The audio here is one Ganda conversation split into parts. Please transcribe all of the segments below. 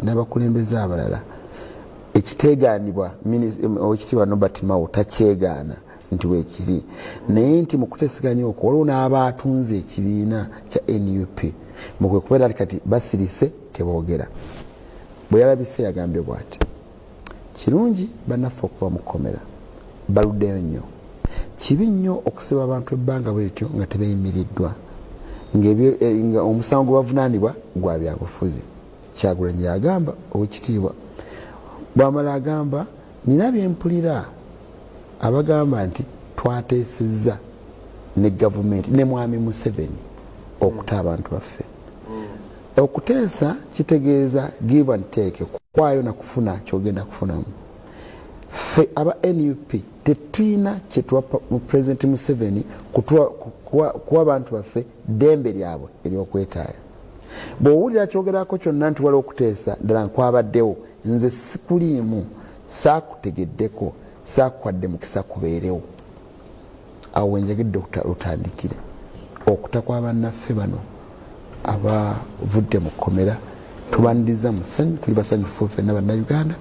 n'abakulembeze abalala ekiteegaanibwa owekitiibwa Nobert Mao takyegaana nti weekiri naye nti mu kuteeseganya okwo waliwo n'abaatunze ekibiina kya NUP mu kwe kubeera kati basirise teboogera bwe yalabise yagambye bw'ati kirungi bannaffe okuba mu kkomera baluddeyo nnyo kibi nnyo okusiba abantu ebbanga bwetyo nga tebeeyimiriddwa nga omusango bavunaanibwa gwa byabufuzi Kyagulanyi yagamba owekitiibwa bw'amala agamba nina byempulira abagamba nti twateesezza ne gavumenti ne mwami Museveni okuta abantu baffe okuteesa kitegeeza give and take kwayo na kufuna kyogenda kufunamu ffe aba NUP tetulina kyetuwa President Museveni kuwa abantu baffe ddembe lyabwe ery'okwetaaya bw'owulira kyogerako kyonna nti waliwo okuteesa ddala nkwabaddewo nze sikuliimu saakutegeddeko saakwadde mukisa kubeerewo awo wenjagidde otandikire okuta kw'abannaffe bano abavudde mu kkomera tubaniriza musanyu tuli basanyufu ffenna bannayuganda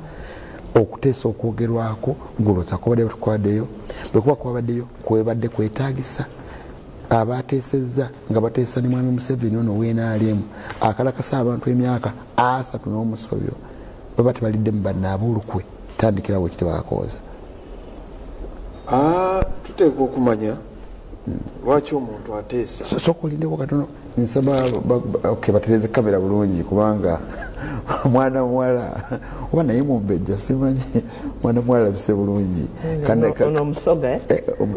okuteesa okwogerwako gulotsa kubadde tukwaddeyo bwe kuba kwabaddeyo kwebadde kwetaagisa abateesezza nga bateesa ne mwami Museveni ono weenaaliemu akalakasa abantu emyaka 3 n'omusobyo baba tebalidde mu bannaabwe olukwe tandikirawo ekitebakakooza tuteekwa okumanya lwaki omuntu ateesa sokolindeko katono nsaba batereze kamera bulungi kubanga mwana muwala oba naye mumbejja simanyi mwana muwala labise bulungi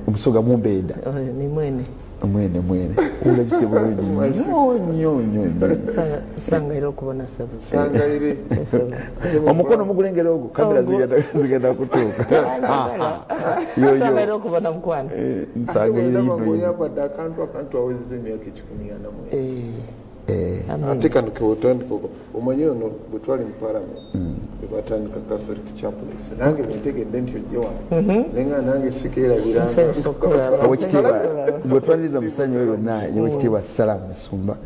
omusoga mumbeeda mwene ulabise bulungi nnyo sangaire okubona sabu omukono mugulengera ogwo kamera zigenda kutuuka sangaire okubona mukwano nsangaire yabadde akantu awezeza emyaka 14 ate kano kewotandikoko omanyi ono bwe twali mu parliament bebatandika Catholic chaplains nange bwentegedde nti ojje wano nenga nange sikeerabiranga bwe twaniriza musanyu oyo yonna yewekitiibwa Salamu Musumba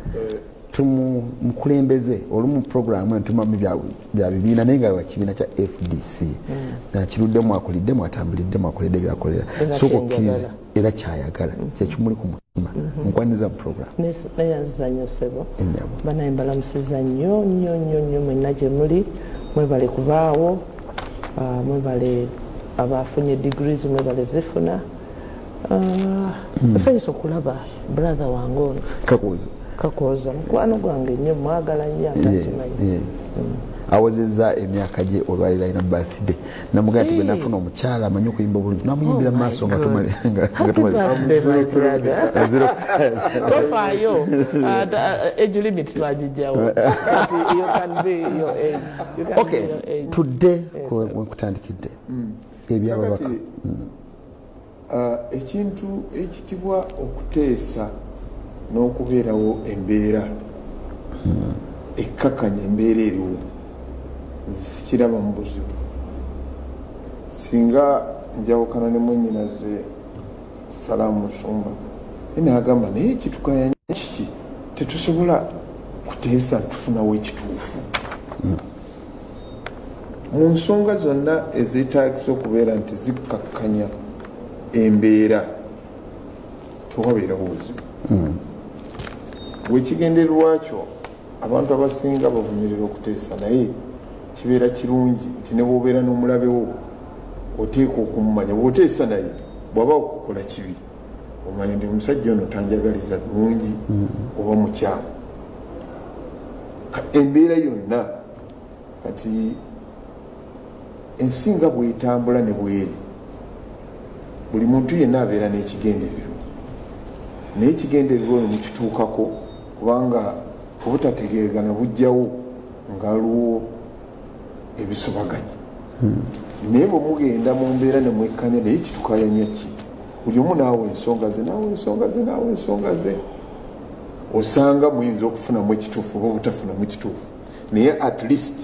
tumukulembeze olumu programu entumamu bya bibiina naye nga kibiina kya FDC nakiruddemu akoliddemu atambuliddemu akoledde byakolera sokokkiriza era kyayagala kyekimuli ku mutima nkwaniza mu programu naye azizanyo sebo banaye mbalamusiza nnyo mwenna gye muli mwebale kubaawo mwebale abafunye degrees mwebale zifuna nsanyusa okulaba brother wange ono kakooza mukwano gwange nnyo mwagala nnyo atakimanyi awezezza emyaka gye olwaliro alina birthday namugamba nti bwe nafuna omukyala amanyi okuyimba obulungi namuyimbira mu maaso nga tofaayo age limit twagijjawo tudde kutandikidde ebyababaka ekintu ekitibwa okuteesa n'okubeerawo embeera ekkakanya embeera eriwo sikiraba mu buzibu singa njawukana ne mwennyinaze Salamu Musumba naagamba naye kitukayanya kiki tetusobola kuteesa tufunawo ekituufu mu nsonga zonna ezeetaagisa okubeera nti zikkakkanya embeera tewabeerawo buzibu bwekigendererwakyo abantu abasinga bavumirira okuteesa naye kibeera kirungi nti ne bwobeera n'omulabewo oteeka okumumanya bwoteesa naye bw'aba okukola kibi omanya nti omusajja ono tanjagaliza bulungi oba mukyamu embeera yonna kati ensinga bwetambula ne bweri buli muntu yenna abeera n'ekigendererwa naye ekigendererwa ono mukituukako kubanga obutategeeragana bujjawo ngaliwo ebisobaganya naye bwe mugenda mu mbeera ne mwekkanya naye kitukayanya ki buli omu naawe ensonga ze osanga muyinza okufunamu ekituufu oba obutafunamu ekituufu naye at least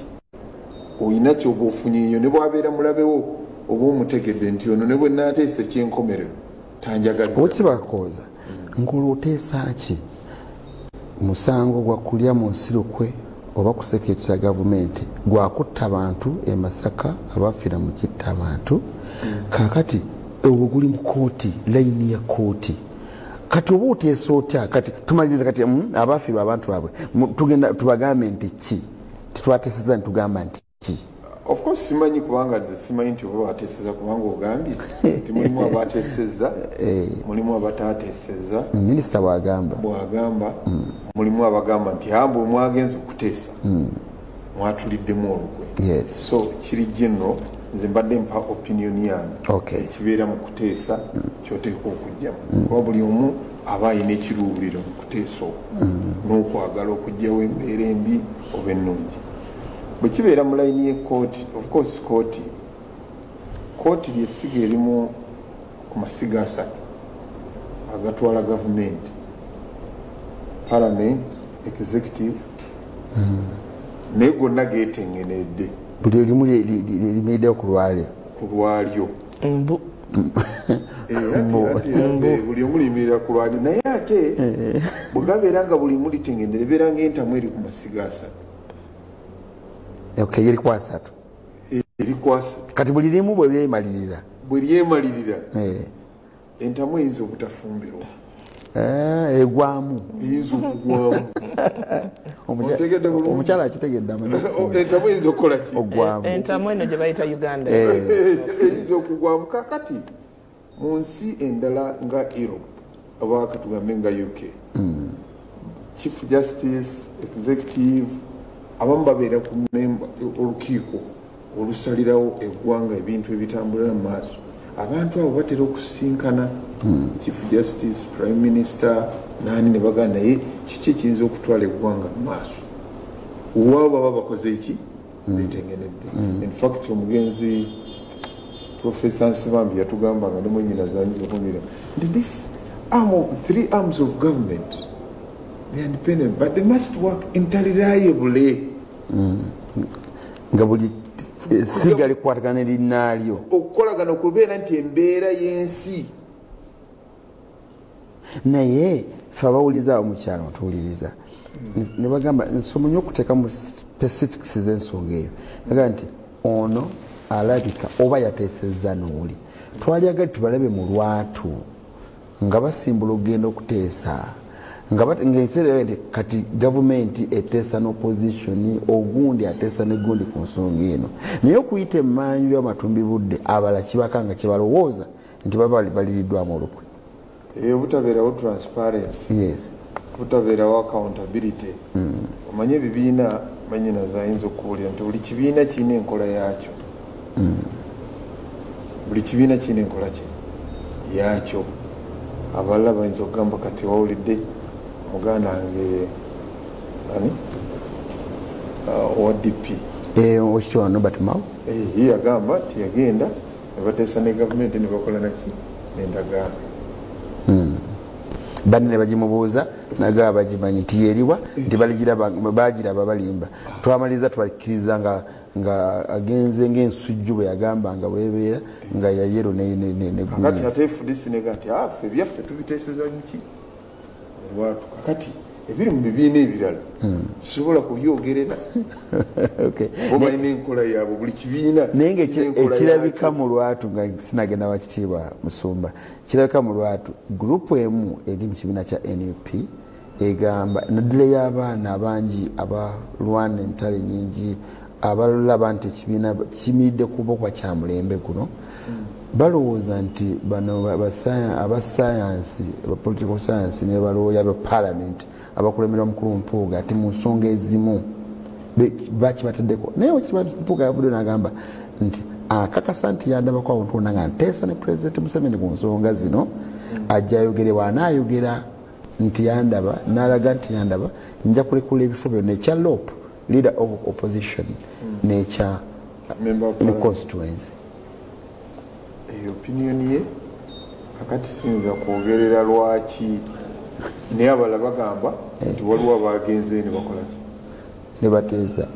olina kyoba ofunyeeyo ne bwabeera mulabewo oba omutegedde nti ono ne bwe naateesa ekyenkomerero tanjagaliza okibakooza ng'olwoteesa ki musango gwa kulya mu nsirukwe oba ku sekretary ya gavumenti gwakutta abantu e Masaka abafiira mu kitta abantu kakati ogwo guli mu kooti layini ya kooti kati oba oteesa otya kati tumaliriza kati abafiirwa abantu baabwe tugenda tubagambe nti ki tetwateeseza ntugamba nti ki of course simanyi kubanga simanyi nti oba bateeseza kubanga ogambye nti mulimu abateeseza mulimu abatateeseza minisita bwagamba mulimu abagamba nti ambu mwagenza okuteesa mwatuliddemu olukwe so kiri general nze mbadde mpa opinion yange ekibeera mu kuteesa kyoteeka okujjamu kuba buli omu aba ayina ekiruubuliro mu kuteesa n'okwagala okugyawo embeera embi oba ennungi bwe kibeera mu layini y'ekkooti of course kooti lyessiga erimu ku masiga asatu agatwala gavumenti parliament executive naye gonna geetengenedde buli erimu limiddeo ku lwalyo buli omu liyimirira ku lwalyo naye ate bwe gabeera nga buli mu litengendere ebeera ng'entamu eri ku masiga asatu erikwasatu kati buli limu bwe lyemalirira entamu eyinza obutafumbirwa egwamu eyinza okugwamu omukyala akitegedde entamu eyinza okukola ki entamu eno gye bayita Uganda eyinza okugwamu kakati mu nsi endala nga Europe oba katugambe nga UK chief justice executive abamu babeera ku olukiiko olusalirawo eggwanga ebintu ebitambulira mu maaso abantu abo batera okusinkana chief justice prime minister nani ne bagamba naye kiki ekiyinza okutwala eggwanga mu maaso owaabo baba bakoze eki betengenedde in fact omugenzi professor Nsibambi yatugambanga ne mwenyina zanjirakumira nti this three arms of government they are independent but they must work interreliably nga buli siga likwatagana linnaalyo okukolagana okubeera nti embeera y'ensi naye fe abawuliriza omukyalo otuwuliriza ne bagamba nsoma nnyo okuteeka mu specifics z'ensonga eyo bagamba nti ono alabika oba yateesezza n'oli twalyagali tubalabe mu lwatu nga basimbula okugenda okuteesa ng'enseera nti kati gavumenti eteesa n'opposition ogundi ateesa negundi ku nsonga eno naye okuyita emmanju y'amatumbi budde abala kibakanga kyebalowooza nti baba baliriddwamu olukwe obutabeerawo transparency obutabeerawo accountability omanye ebibiina manyina zayinza okuwulira nti buli kibiina kirina enkola yaakyo buli kibiina kirina enkola yaakyo abalala bayinza okugamba kati wawulidde muganda wange ani owa DP okitiibwa Robert Mao yagamba nti yagenda ne bateesa ne gavumenti ne bakola naki n'endagaano banne ne bagimubuuza nagaba bagimanyi nti yeriwa nti bagiraba balimba twamaliriza twakkiriza nga agenze ng'ensujju bwe yagamba nga bwebeera nga yayero kakati ate FDC nega nti ffe byaffe tubiteeseza muki olwatu kakati ebiri mu bibiina ebirala kisobola kubyogerera oba ina enkola yaabwe buli kibiina naye ngaekirabika mu lwatu nga sinagenda wakitiibwa Musumba kirabika mu lwatu gurupu emu eri mu kibiina kya NUP egamba naddala y'abaana abangi abalwana entale nyingi abalaba nti ekibiina kimiridde kuba kwa kya mulembe guno balowooza nti bano abasayansi abapolitical science ne balowooza ba parliament abakulembera omukulu Mpuuga ati mu nsonga ezimu bakibataddeko naye Mpuuga yavudde n'agamba nti akakasa nti yandabako awo ntona nga nteesa ne President Museveni ku nsonga zino ajja ayogerebwa anaayogera nti yandaba n'alaga nti yandaba nja kulekula ebifo byonna ekya LOP leader of opposition n'ekya ne constituency opinion ye kakati sinza kwogerera lwaki naye abala bagamba nti waliwo abagenze ne bakola ki ne bateesa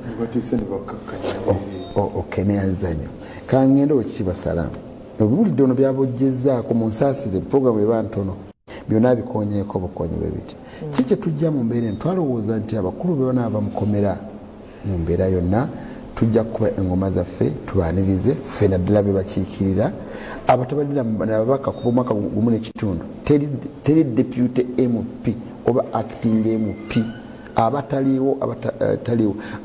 ne bakkakkanya neyanzanyo kangenda okikibasala obiwulidde ono byabojjezaako mu nsaasire programu eba ntono byonna bikonyeeko bukonyi bwe biti ki kye tujja mu mbeera eno twalowooza nti abakulu be banaava mukomera mu mbeera yonna tujja kuba engoma zaffe tubaanirize ffe naddala be bakiikirira abatabalira nababaka kuva omwaka gumu n'ekitundu teri deputy MP oba acting MP abataliwo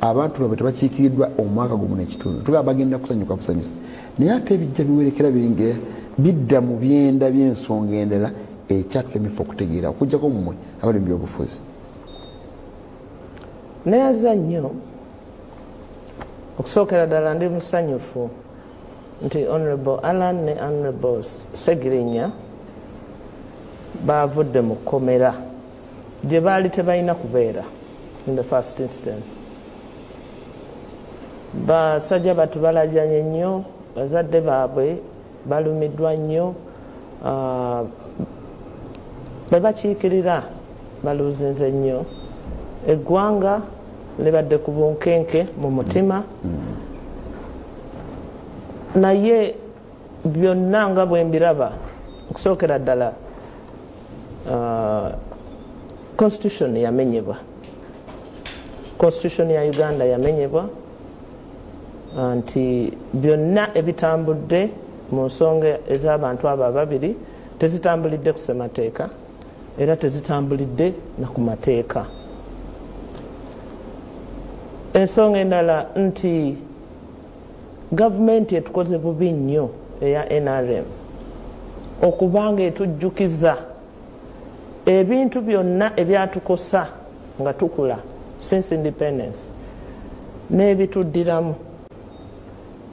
abantu babe tebakiikiriddwa omwaka gumu n'ekitundu tugamba bagenda kusanyuka busanyusa naye ate ebijja biwerekera biringa bidda mu byenda by'ensonga endala ekyatulemye okutegeera okujjako mmwe abali mu byobufuzi neyaza nnyo okusookera ddala ndi musanyufu nti honorable Alan ne honorable Ssegirinya baavudde mu kkomera gye baali tebalina kubeera in the first instance. Basajja batubalajanye nnyo, bazadde baabwe balumiddwa nnyo, be bakiikirira baluuzinze nnyo, eggwanga libadde ku bunkenke mu mutima, naye byonna nga bwe mbiraba okusookera ddala constitution yamenyebwa, constitution ya Uganda yamenyebwa, nti byonna ebitambudde mu nsonga ez'abantu abo ababiri tezitambulidde ku ssemateeka era tezitambulidde na ku mateeka. Ensonga endala nti gavumenti etukoze bubi nnyo eya NRM okubanga etujjukiza ebintu byonna ebyatukosa nga tukula since independence n'ebituddiramu.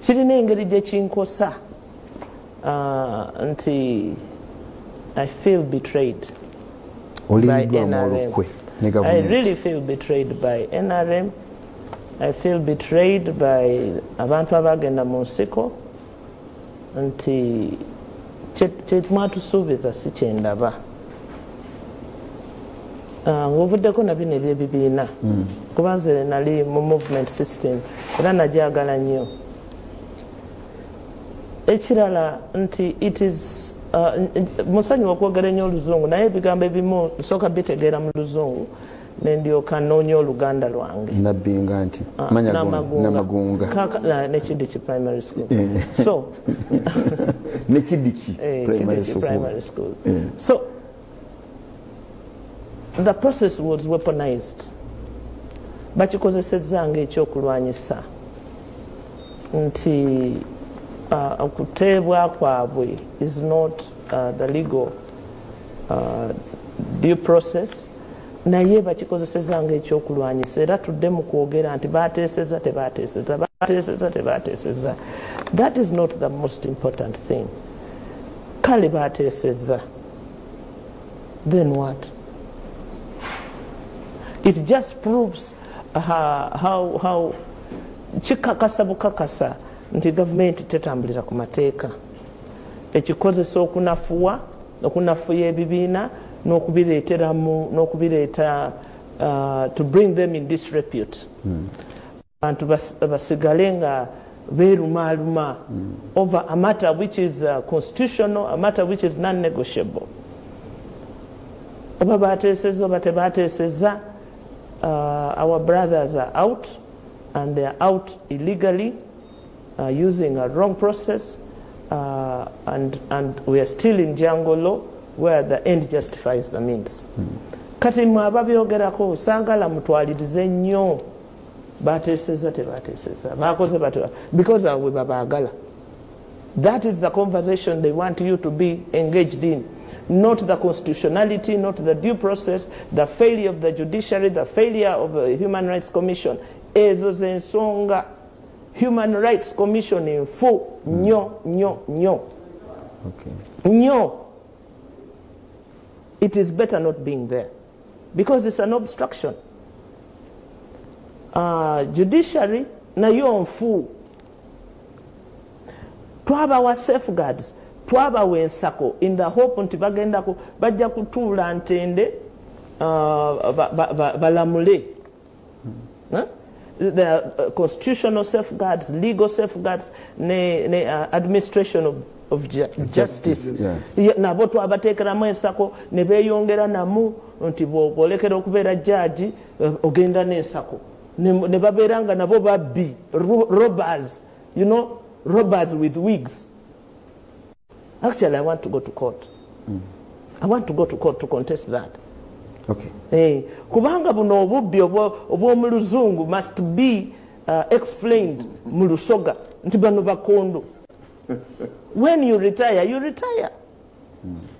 Kirina engeri gye kinkosa nti I feel betrayed by NRM. I really feel betrayed by NRM. I feel betrayed by abantu abagenda mu nsiko nti kyemwatusuubiza si kyendaba. Ng'ovuddeko na bino eby'ebibiina kuba nze nali mu movement system era nagyagala nnyo. Ekirala nti it is musanyu okwogera nnyo oluzungu naye ebigambo ebimu nsooka bitegeera mu luzungu nendyoka noonya oluganda lwange nabbinga nti namagunga nekidiki primary school so nekidiki primary school. So the process was weaponized. Bakikozesezza ng'ekyokulwanyisa nti okuteebwa kwabwe is not the legal due process, naye bakikozesezza ng'ekyokulwanyisa era tudde mu kwogera nti baateeseza tebaateeseza baateeseza tebaateeseza. That is not the most important thing. Kale baateeseza, then what? It just proves how kikakasa bukakasa nti gavumenti tetambulira ku mateeka, ekikozesa okunafuya ebibiina n'okubireeta to bring them in disrepute. Abantu basigale nga beerumaaluma over a matter which is constitutional, a matter which is non-negotiable. Oba baateeseza oba tebaateeseza, our brothers are out, and they are out illegally, using a wrong process, and we are still in jungle law where the end justifies the means. Kati mwe ababyogerako osangala mutwalirize nnyo baateeseza tebaateeseza baakoze batyo because we babaagala. That is the conversation they want you to be engaged in, not the constitutionality, not the due process, the failure of the judiciary, the failure of the Human Rights Commission. Ezo zensonga. Human Rights Commission in full. Nyo. Okay. Nyo. It is better not being there because it's an obstruction. Judiciary na yo full. Twaba wa safeguards, twaba wensako in the hope nti bagenda bajja kutuula ntende balamule. The constitutional safeguards, legal safeguards, administration of justice. Nabo twabateekeramu ensako ne beeyongera namu nti bw'olekera okubeera judge ogenda n'ensako. ne babeera nga nabo babbi robbers, you know, robbers with wigs. Actually, I want to go to court. I want to go to court to contest that. Okay. Kubanga buno obubbi obw'omu luzungu must be explained mu lusoga nti bano bakondo. When you retire, you retire.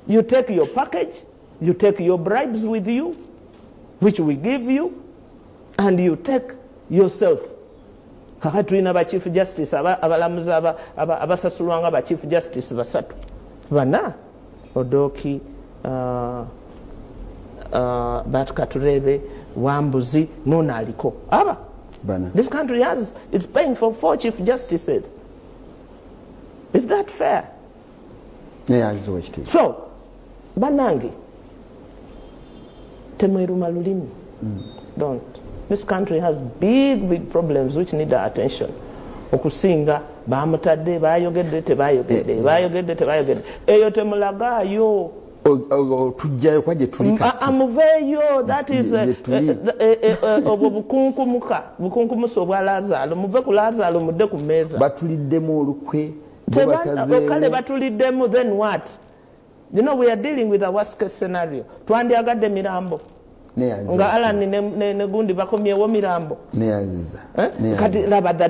You take your package, you take your bribes with you, which we give you, and you take yourself. Kaka tulina ba chief justice abalamuzi abasasulwanga ba chief justice basatu. Bana Odoki, Batkaturebe, Wambuzi, Nonaliko. Aba. Bana. This country is paying for 4 chief justices. Is that fair? Yeah, it's what it is. So, Banangi, Temeruma Lulimi. Don't. This country has big problems which need our attention. Okusinga, Bamutade, Bayogede, Tebayogede, Bayogede, Tebayogede. Eyo Temulaga, yo. Amuveyo, that is Bukunkumuka, Bukunkumuso Lazalo, Muveku Lazalo, Mudeku Meza. Batulidemo Lukwe. Then what? You know, we are dealing with a worst case scenario. Twandi agade mirambo. Nga ala ne gundi bakomyewo mirambo. Kati laba the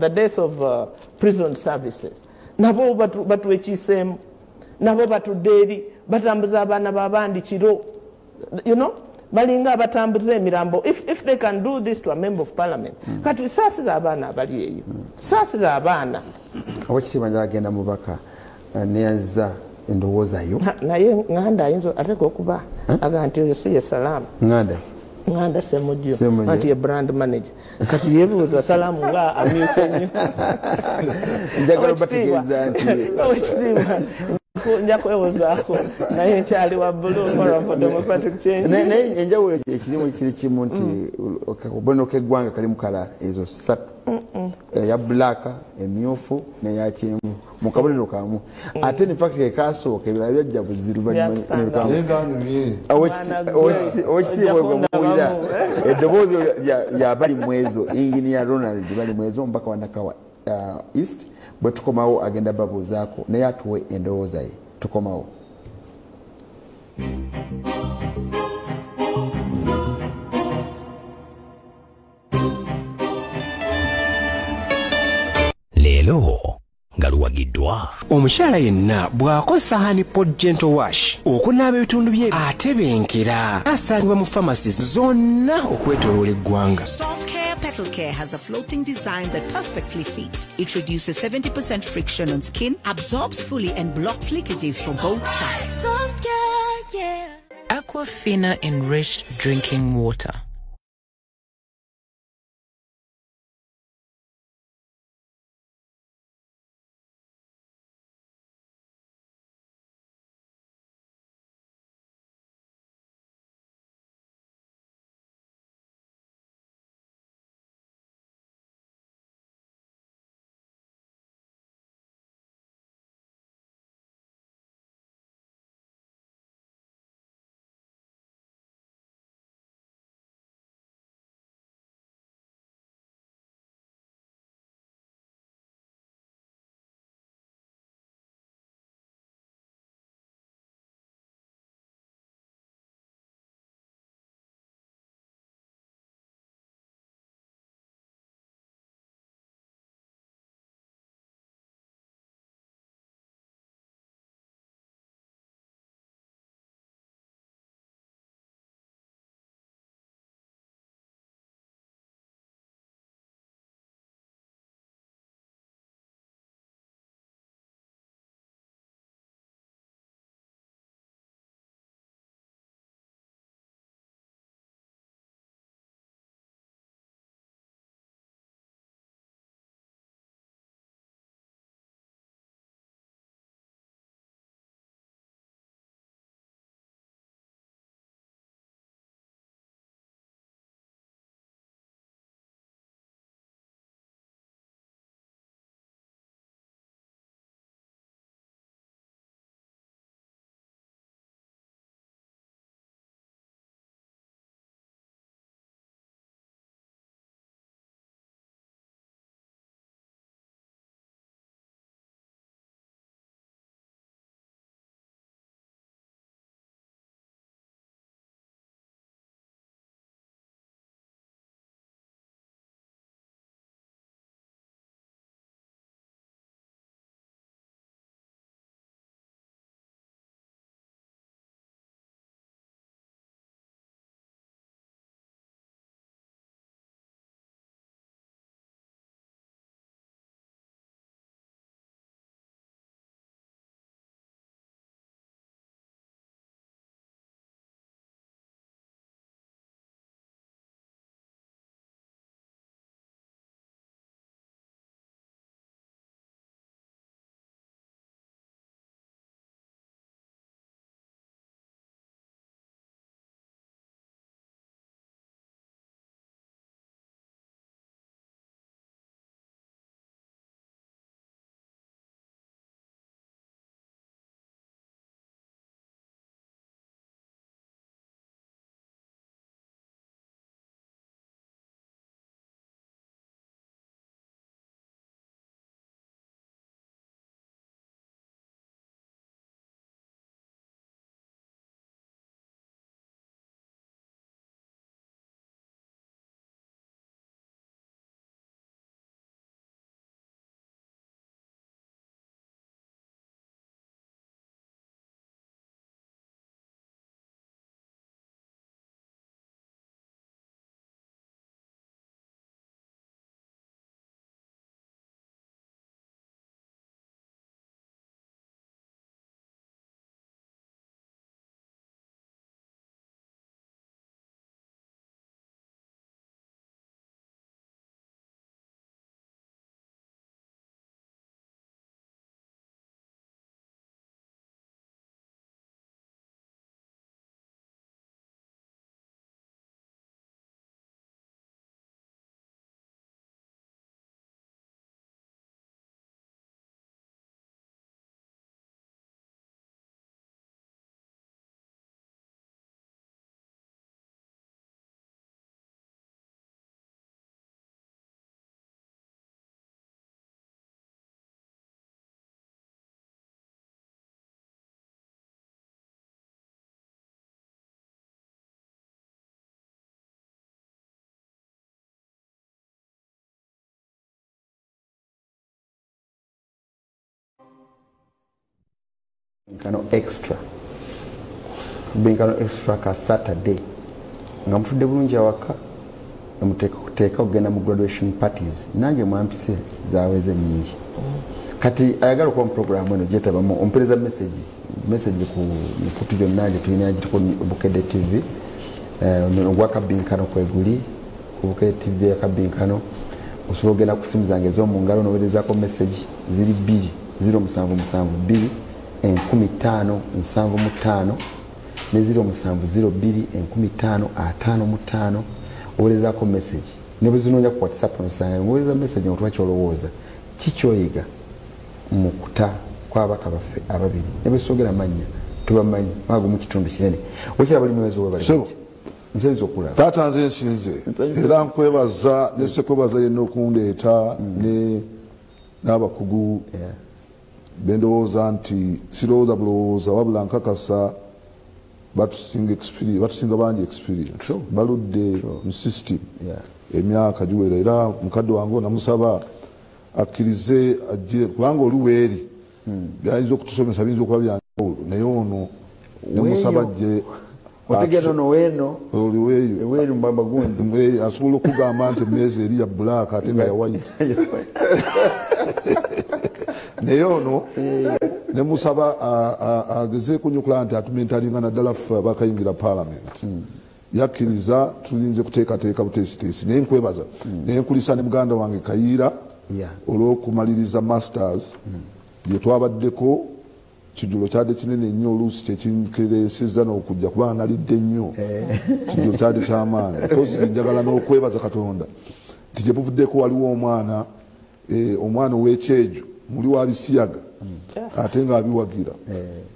death of prison services. Nabo batwechisemu. Nabo batuderi. Batambuza abana babandi chiro. You know? Balinga batambuze mirambo. If they can do this to a member of parliament. Kati sasira abana bali eyo. Sasira abana. Awakitibanja agenda mubaka neyaza endowooza yo naye nganda ayinza ate okuba aga nti oyo si ye salaamu nganda semujjo anti ye brand manager kati yebuuza salaamu nga amyuse nnyo njagala bategeeza nti nja kwewozaako naye nkyali wa blue forum for democratic change naye enjawulo ekirimu kiri kimu nti akabonero k'eggwanga kalimu kala ezo 3 eya blaaka emyufu n'eya kyenvu mu kabonero kamu ate ne fact ekasooka ebirala byajja buziru owekitiibwa muwulira eddoboozi lya bali mu ezo engineer Ronald bali mu ezo omubaka wa Nakawa East bwe tukomawo agenda babuuzaako naye atuwe endowooza ye tukomawo. Leero nga luwagiddwa omukyala yenna bw'akozesa Honey Pot Gentle Wash okunaaba ebitundu bye atebenkera asangibwa mu pharmacies zonna okwetooloola eggwanga. Petal Care has a floating design that perfectly fits. It reduces 70% friction on skin, absorbs fully and blocks leakages from both sides. Soft care, yeah. Aquafina enriched drinking water. extra ka Saturday nga mutudde bulungi awaka muteeka kugenda mu graduation parties nange mwampise zaweze nyingi kati ayagala okuba mu programu eno gyetabamu ompereza message ku mikutu gyonna gye tulina gitiko Bukedde TV ogwakabinkano kweguli ku Bukedde TV yakabinkano osobola ogenda ku simu zange ez'omu ngalo nowerezaako message ziri 077 2 15 ne 0702 15 owerezaako message ne bwezinoonya ku WhatsApp nosanga ngowereza message nga tuba kyolowooza kikyoyiga mukuta kw'abaka baffe ababiri ne bwesogera mannya tubamanyi maago mu kitundu kinene wekira bali mwezi webali nzenzo okulaba taata nze nsinze era nkwebaza ne sekwebaza yenna okundeeta n'abakugu bendowooza nti sirowooza bulowooza wabula nkakasa batusinga bangi experience baludde mu system emyaka giwera era mukadde wange namusaba akkirize ajje kubanga oluweeri byayinza okutusomesa biyinza okuba byanjawulo naye ono nemusaba ajje otegera no weno oliweeyo mbamagundi asobola okugamba nti emmeeza eri ya black ate nga ya white naye ono nemusaba agezeeko nnyo okulaba nti atumentalinga naddala ffe abakayingira parliament yakkiriza tulinze kuteekateeka buteesiteesi naye nkwebaza naye nkulisa ne muganda wange Kayiira olw'okumaliriza masters gye twabaddeko kijulo kyadde kinene nnyo oluusi kyekinkeresezza n'okujja kubanga nalidde nnyo kijulo kyadde kyamaanyi kozi njagala n'okwebaza Katonda nti gye buvuddeko waliwo omwana ow'ekyejo muli wa bisiyaga ate ng'abiwagira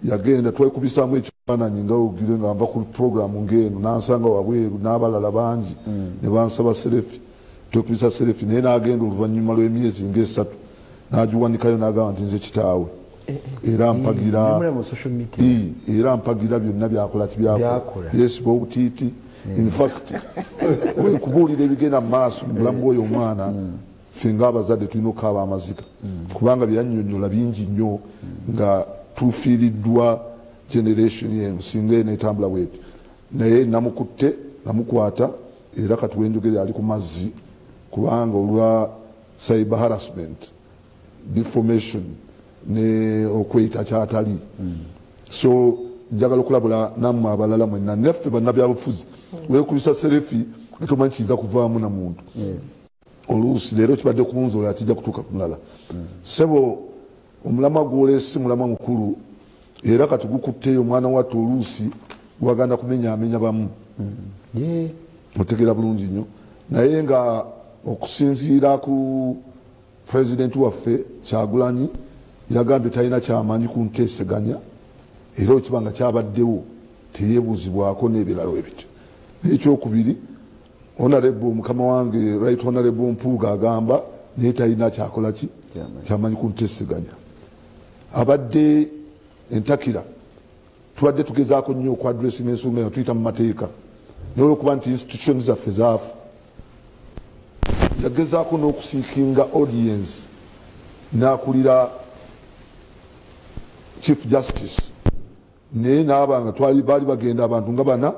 yagenda twekubisaamu ekifaananyi nga ogire nga nva ku programu ng'eno nansanga wabweru n'abalala bangi ne bansaba serefi twekubisa serefi naye n'agenda oluvannyuma lw'emyezi ng'esatu n'agiwanikayo n'agamba nti nze kitaawe era mpagira byonna byakola tibyakola yesiba obutiiti infact kubuulira ebigenda mu maaso mu bulamu bw'oyo omwana ffe ng'abazadde tulina okukaaba amaziga kubanga byannyonnyola bingi nnyo nga tufiiriddwa generation yenu singa enetambula bwetyo naye namukutte namukwata era kati wenjogere ali ku mazzi kubanga olwa cyber harassment defamation ne okweyita kyatali so njagala okulabula nammwe abalala mwenna naffe bannabyabufuzi wekubisa serefi etomanyi kiyinza kuvaamu na muntu oluusi leero kibadde kunzola kijja kutuuka ku mulala sebo omulama gw'oleesi mulama mukulu era kati gukutteyo omwana wattu oluusi gwaganda kumenyaamenya bamu otegeera bulungi nnyo naye nga okusinziira ku pulezidenti waffe Kyagulanyi yagambye talina kyamanyi ku nteeseganya era okibanga kyabaddewo teyeebuuzibwako n'ebirala ebityo n'ekyokubiri honorable mukama wange right honorable Mpuuga agamba naye talina kyakolaki kyamanyi ku nteeseganya abadde entakira tubadde tugezaako nnyo okwadressinga ensonga eno tuyita mu mateeka naye olwokuba nti institutions zaffe zaafa yagezaako n'okusiikinga audience n'akulira chief justice naye n'abanga baali bagenda abantu nga bana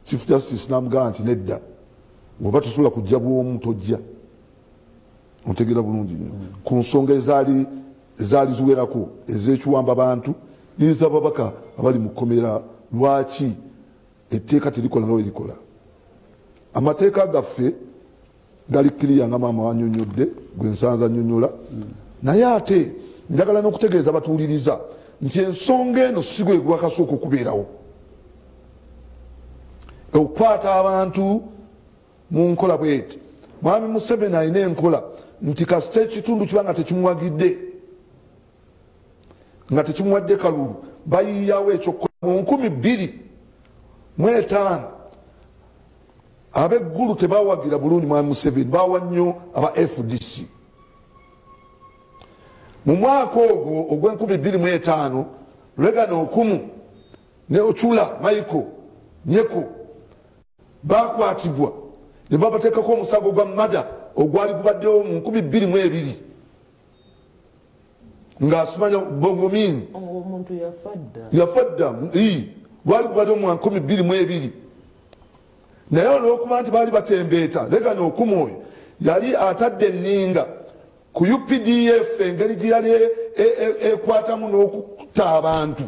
chief justice n'amugamba nti nedda oba tosobola kujja bw'omu tojja otegeera bulungi nnyo ku nsonga ezaali ziwerako ez'ekiwamba abantu n'ez'ababaka abali mu kkomera lwaki etteeka terikola nga we likola amateeka gaffe gali kiriya nga maama wannyonnyodde gwe nsanza nnyonnyola naye ate njagala n'okutegeeza batuuliriza nti ensonga eno si gwe gwakasooka okubeerawo okukwata abantu mu nkola bweti mwami Museveni alina enkola nti kasita ekitundu kiba nga tekimuwagidde nga tekimuwadde kalulu bayiyawo ekyokukola mu 2005 ab'eggulu tebawagira bulungi mwami Museveni bawa nnyo aba FDC mu mwaka ogwo ogw'2005 Reagan Okumu ne Ochula Michael Nyeko bakwatibwa ne babateekako omusango gwa mada ogwali gubaddewo mu 2002 ng'asimanya bongomini yafadda lwali kubadde omwaka 2022 naye olwokuba nti baali batembeeta legana okuma oyo yali atadde enninga ku UPDF engeri gye yali ekwatamu n'okutta abantu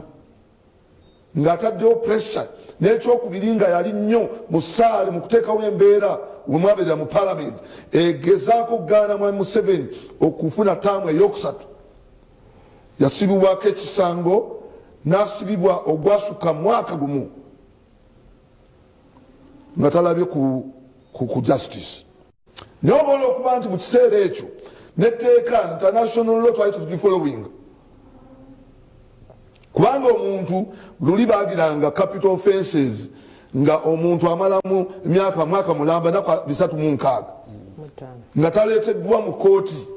ng'ataddeho pressure n'ekyokubiri nga yali nnyo mu ssaale mu kuteekawo embeera wemwabeerera mu palamenti egezaako okugaana mwami Museveni okufuna taamu eyokusatu yasibibwako ekisango n'asibibwa ogwasukka mwaka gumu nga talabye ku justice naye oba olwokuba nti mu kiseera ekyo netteeka international law twali tugifollowing kubanga omuntu luli bagiranga capital offenses nga omuntu amalamu emyaka mwaka mulamba naku 36 nga taleeteddwa mu kooti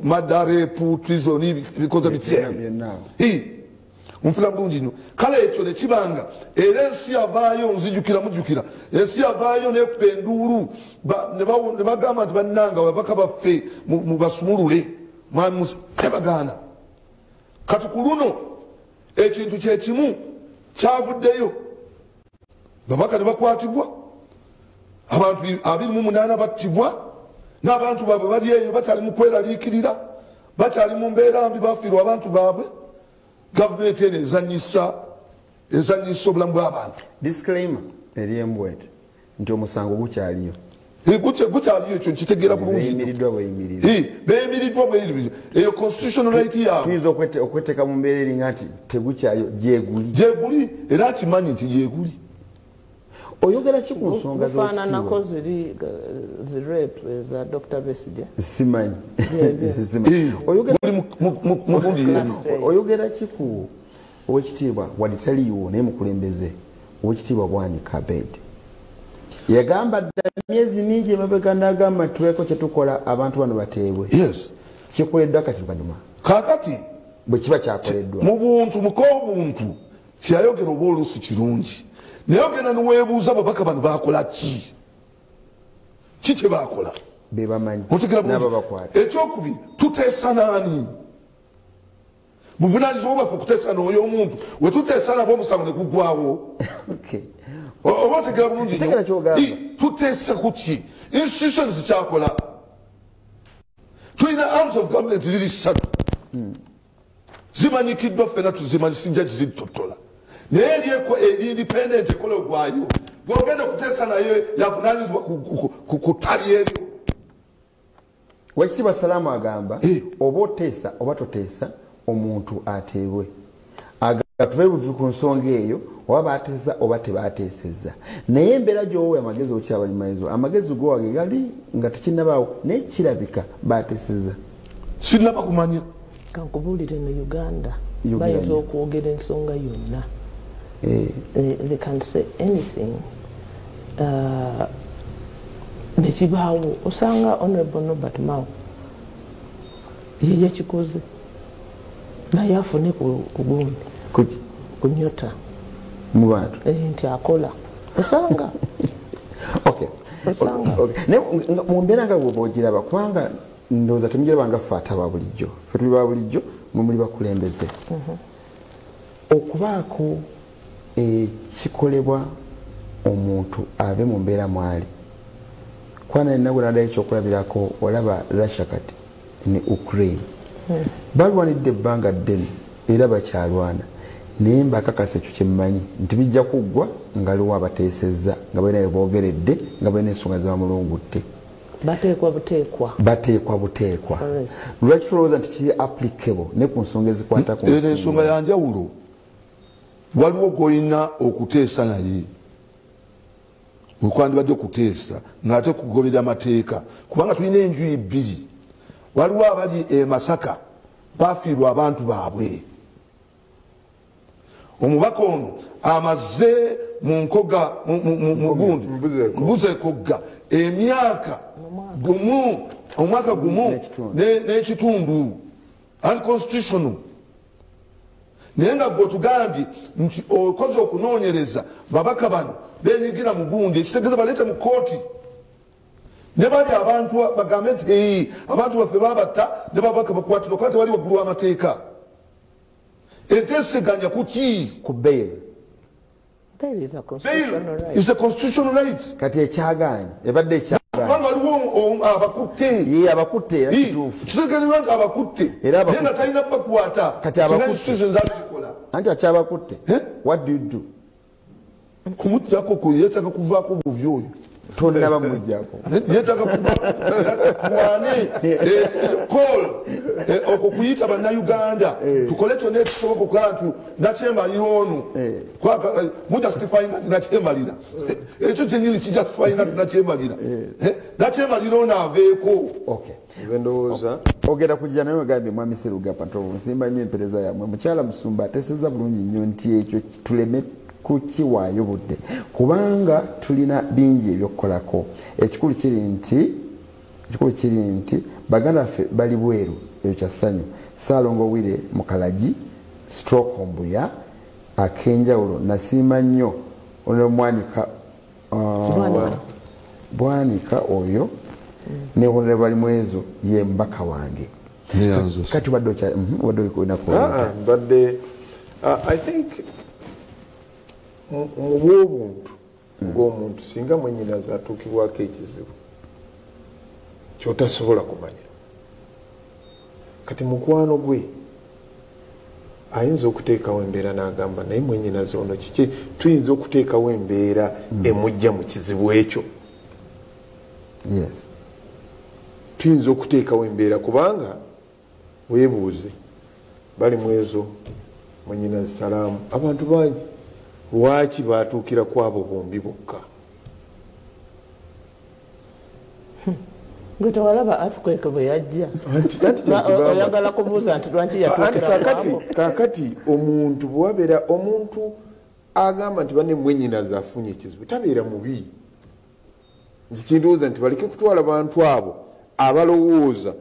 madarepu trizoni bikoza bityebi nfuna bulungi nnyo kale ekyo nekibanga era ensi yavaayo nzijukira mujjukira ensi yavaayo nekuba enduulu ne bagamba nti bannanga ababaka baffe mubasumulule mwami tebagaana kati ku luno ekintu kyekimu kyavuddeyo babaka ne bakwatibwa abantu 28 battibwa n'abantu baabwe bali eyo bakyali mu kweraliikirira bakyali mu mbeera mbi bafiirwa abantu baabwe gavumenti eno ezanyisa obulamu bw'abantu disclaimer eri embwete nti omusango gukyaliyo gukyaliyo ekyo nkitegeera bulungi beyimiriddwa bweyiri eyo constitutional right yaabwe tuyinza okweteeka mu mbeera eringa nti tegukyaliyo gyeguli era akimanyi nti gyeguli oyogera ki ku nsonga zofaananako zirape eza Dr. Besigye simanyi oyogera ki ku owekitiibwa wali taliiwo naye mukulembeze owekitiibwa Bwanika Abed yagamba ddala myezi mingi emabega n'agamba tubeeko kyetukola abantu bano bateebwe kikoleddwa kati lukaduma kakati bwe kiba kyakoleddwa mu buntu mukoobuntu kyayogera oba oluusi kirungi naye ogenda niweebuuza ababaka bano bakola ki kye bakola bebamanyi ekyokubiri tuteesa naani buvunanyizibwa bwaffe okuteesa n'oyo omuntu we tuteesa nabo omusango ne gugwawo oba otegera bulungi tuteesa ku ki institutions kyakola tulina arms of government ziri 3 zimanyikiddwa ffena tuzimanyi sijja kizitottola naye eryeko eri independent ekola ogwayo gwogenda okuteesa naye yavunanyizibwa ku ttabi eryo wekitiibwa Salaamu agamba oba oteesa oba toteesa omuntu ateebwe agamba tuve buvi ku nsonga eyo oba bateesa oba tebateesezza naye embeera gy'owowe amagezi okyabalimayizo amagezi gowage gali nga tekinnabaawo naye kirabika bateesezza sinaba kumanya kankubuulire mu Uganda bayinza okwogera ensonga yonna they can say anything nekibaawo osanga Honorable Norbert Mao ye yakikoze naye afune ku gundi kunyota mu bantu nti akola osanga mu mbeera nga bw'ogiraba kubanga ndowooza temugirabanga ffe ate aba bulijjo ffe tuli ba bulijjo mwe bakulembeze okubaako kikolebwa omuntu ave mu mbeera mwali kwana nina bwe nadayo ekyokulabirako olaba Russia kati ne Ukraine balwanidde ebbanga ddene era bakyalwana naye mbakakasa ekyo kyemmanyi nti bijja kuggwa nga aliwo abateesezza nga balina bwe boogeredde nga balina ensonga zebamulungutte bateekwa buteekwa lwaki tulowooza nti kiri applicable ne ku nsonga ezikwata ku ensonga yanjawulo waliwo golina okuteesa naye okwandibadde okuteesa ng'ate kugobera amateeka kubanga tulina enjuyi bbiri waliwo abali e Masaka bafiirwa abantu baabwe omubaka ono amaze mu nkoga mugundi mbuze ekogga emyaka gumu omwaka gumu n'ekitundu unconstitutional naye nga gwe tugambye nti okoze okunoonyereza babaka bano benyigira mugundi ekitegeeza baleete mu kooti ne bali abantu bagambe nti abantu baffe babatta ne babaka bakwatira kwate wali waggulu w'amateeka enteeseganya kuki ku bail is a constitutional right kati ekyagaanye ebadde kubanga waliwo abakutte abakutte era kituufu kitegeererwa nti abakutte naye nga talina bakwata kati abakutte zazikola anti akyabakutte what do you do kumutjako yeetaaga kuvaako buvi oyo tonnaba mujjako yeetaaga kuwane call okwo kuyita bannayuganda tukole kyonna ekisoboka okulaba nti nakyemalira ono mujastifyinga nti nakyemalira ekyo kyenyini kijastifyinga nti nakyemalira nakyemalira ono aveeko nze ndowooza ogenda kujja naye ogambye mwami Serugapa nsimba nnyo empereza yamwe mukyala Musumba ateeseza bulungi nnyo nti ekyo tuleme kukiwaayo budde kubanga tulina bingi ebyokukolako ekikulu kiri nti baganda ffe bali bweru ekyo kyassanyu Ssaalongo Wire Mukalagi stroke Ombuya ak'enjawulo nasiima nnyo onomwanika bwanika oyo ne wonera bali mwezo ye mbaka wange kati badde mbadde I think mu bw'obuntu ng'omuntu singa mwennyinaze atuukibwako ekizibu kyotasobola kumanya kati mukwano gwe ayinza okuteekawo embeera n'agamba naye mwennyinaze ono kiki tuyinza okuteekawo embeera emujja mu kizibu ekyo tuyinza okuteekawo embeera kubanga weebuuze bali mu ezo mwennyinaze salaamu abantu bangi lwaki batuukira ku abo bombi bokka gwe tewalaba earthquake bwe yajja oyagala kubuuza nti lwaki kakati omuntu bwewabeera omuntu agamba nti banne mwennyinaze afunye ekizibu tabeera mubi nti kindowooza nti baleke kutwala bantu abo abalowooza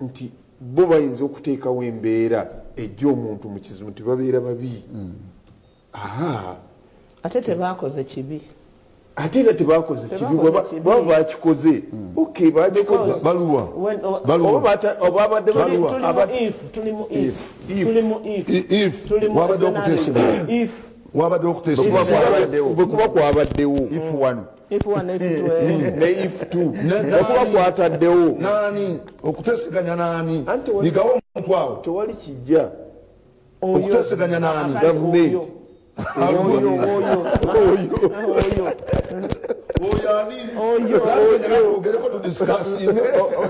nti bo bayinza okuteekawo embeera ejja omuntu mu kizibu nti babeera babi ate tebakoze kibi ate era tebakoze kibi baba bakikoze bakikoze baluwa wabadde okuteesebwa bwekuba kwabaddewo ne if two okuba kwataddewo nani okuteeseganya nani ligawo omuntu awo tewali kijja okuteeseganya nani gavumenti ogereko tudiskasinge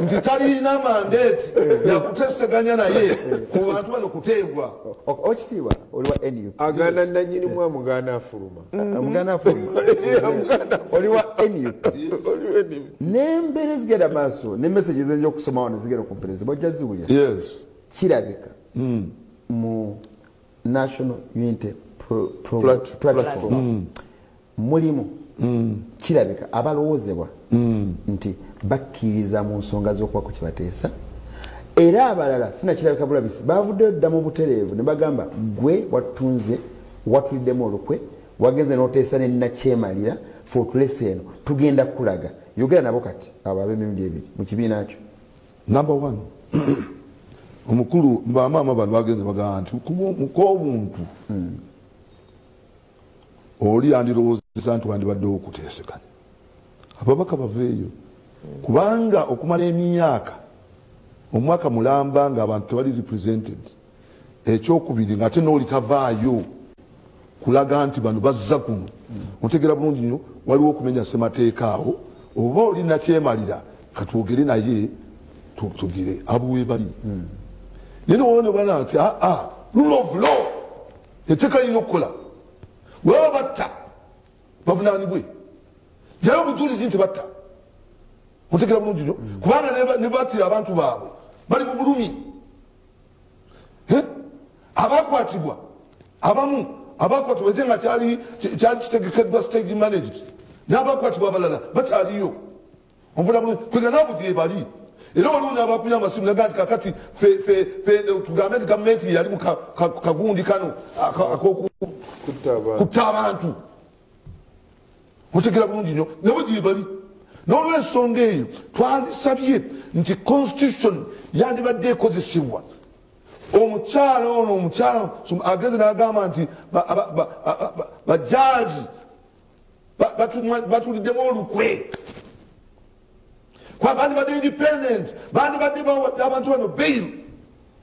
nti talina mandate yakuteeseganya naye ku bantu bano kuteebwa okitiibwa oliwa NUP aganda nanyinimu amuganda afuluma oliwa NUP n'embeera ezigenda maaso ne message zenja okusomawo nezigenda ku perezida bojja ziwulira kirabika mu National Unity Platform mulimu kirabika abalowoozebwa nti bakkiriza mu nsonga z'okuba ku kibateesa era abalala sinakirabika bulabisi bavuddeyo dda mu butereevu ne bagamba gwe watunze watuliddemu olukwe wagenze n'oteesa ne nakyemalira fe otulese eno tugenda kulaga yogera nabo kati abo ab'emirundi ebiri mu kibiina kyo number 1 omukulu bamaama bano bagenze bagamba nti mukoobuntu oli yandirowoozesa nti wandibaddewo okuteeseganya ababaka baveeyo kubanga okumala emyaka omwaka mulamba nga abantu tebali represented ekyokubiri nga ate nooli tavaayo kulaga nti bano bazza kuno otegera bulungi nnyo waliwo okumenya ssemateeka awo oba oli nakyemalira katwogere naye tugire abo we bali naye nowone bana nti rule of law etteeka lirina okukola waba batta bavunaanibwe jayo obujulizi nti batta otegera bulungi nnyo kubanga ne battira abantu baabwe bali mu bulumi abakwatibwa abamu abakwatibwa ete nga kyali kitegekeddwa stage managed n'abakwatibwa abalala bakyaliyo onvula bulungi kwega nabugire bali era waliwo n'abakunya amasimu naga nti kakati tugambe nti gavumenti yali mu kagundi kano kutta abantu otegera bulungi nnyo nabugire bali n'olw'ensonga eyo twandisabye nti constitution yandibadde ekozesebwa omukyala ono omukyala ageze n'agamba nti bajaji batuliddemu olukwe bandibadde independent bandibadde bawadde abantu bano bail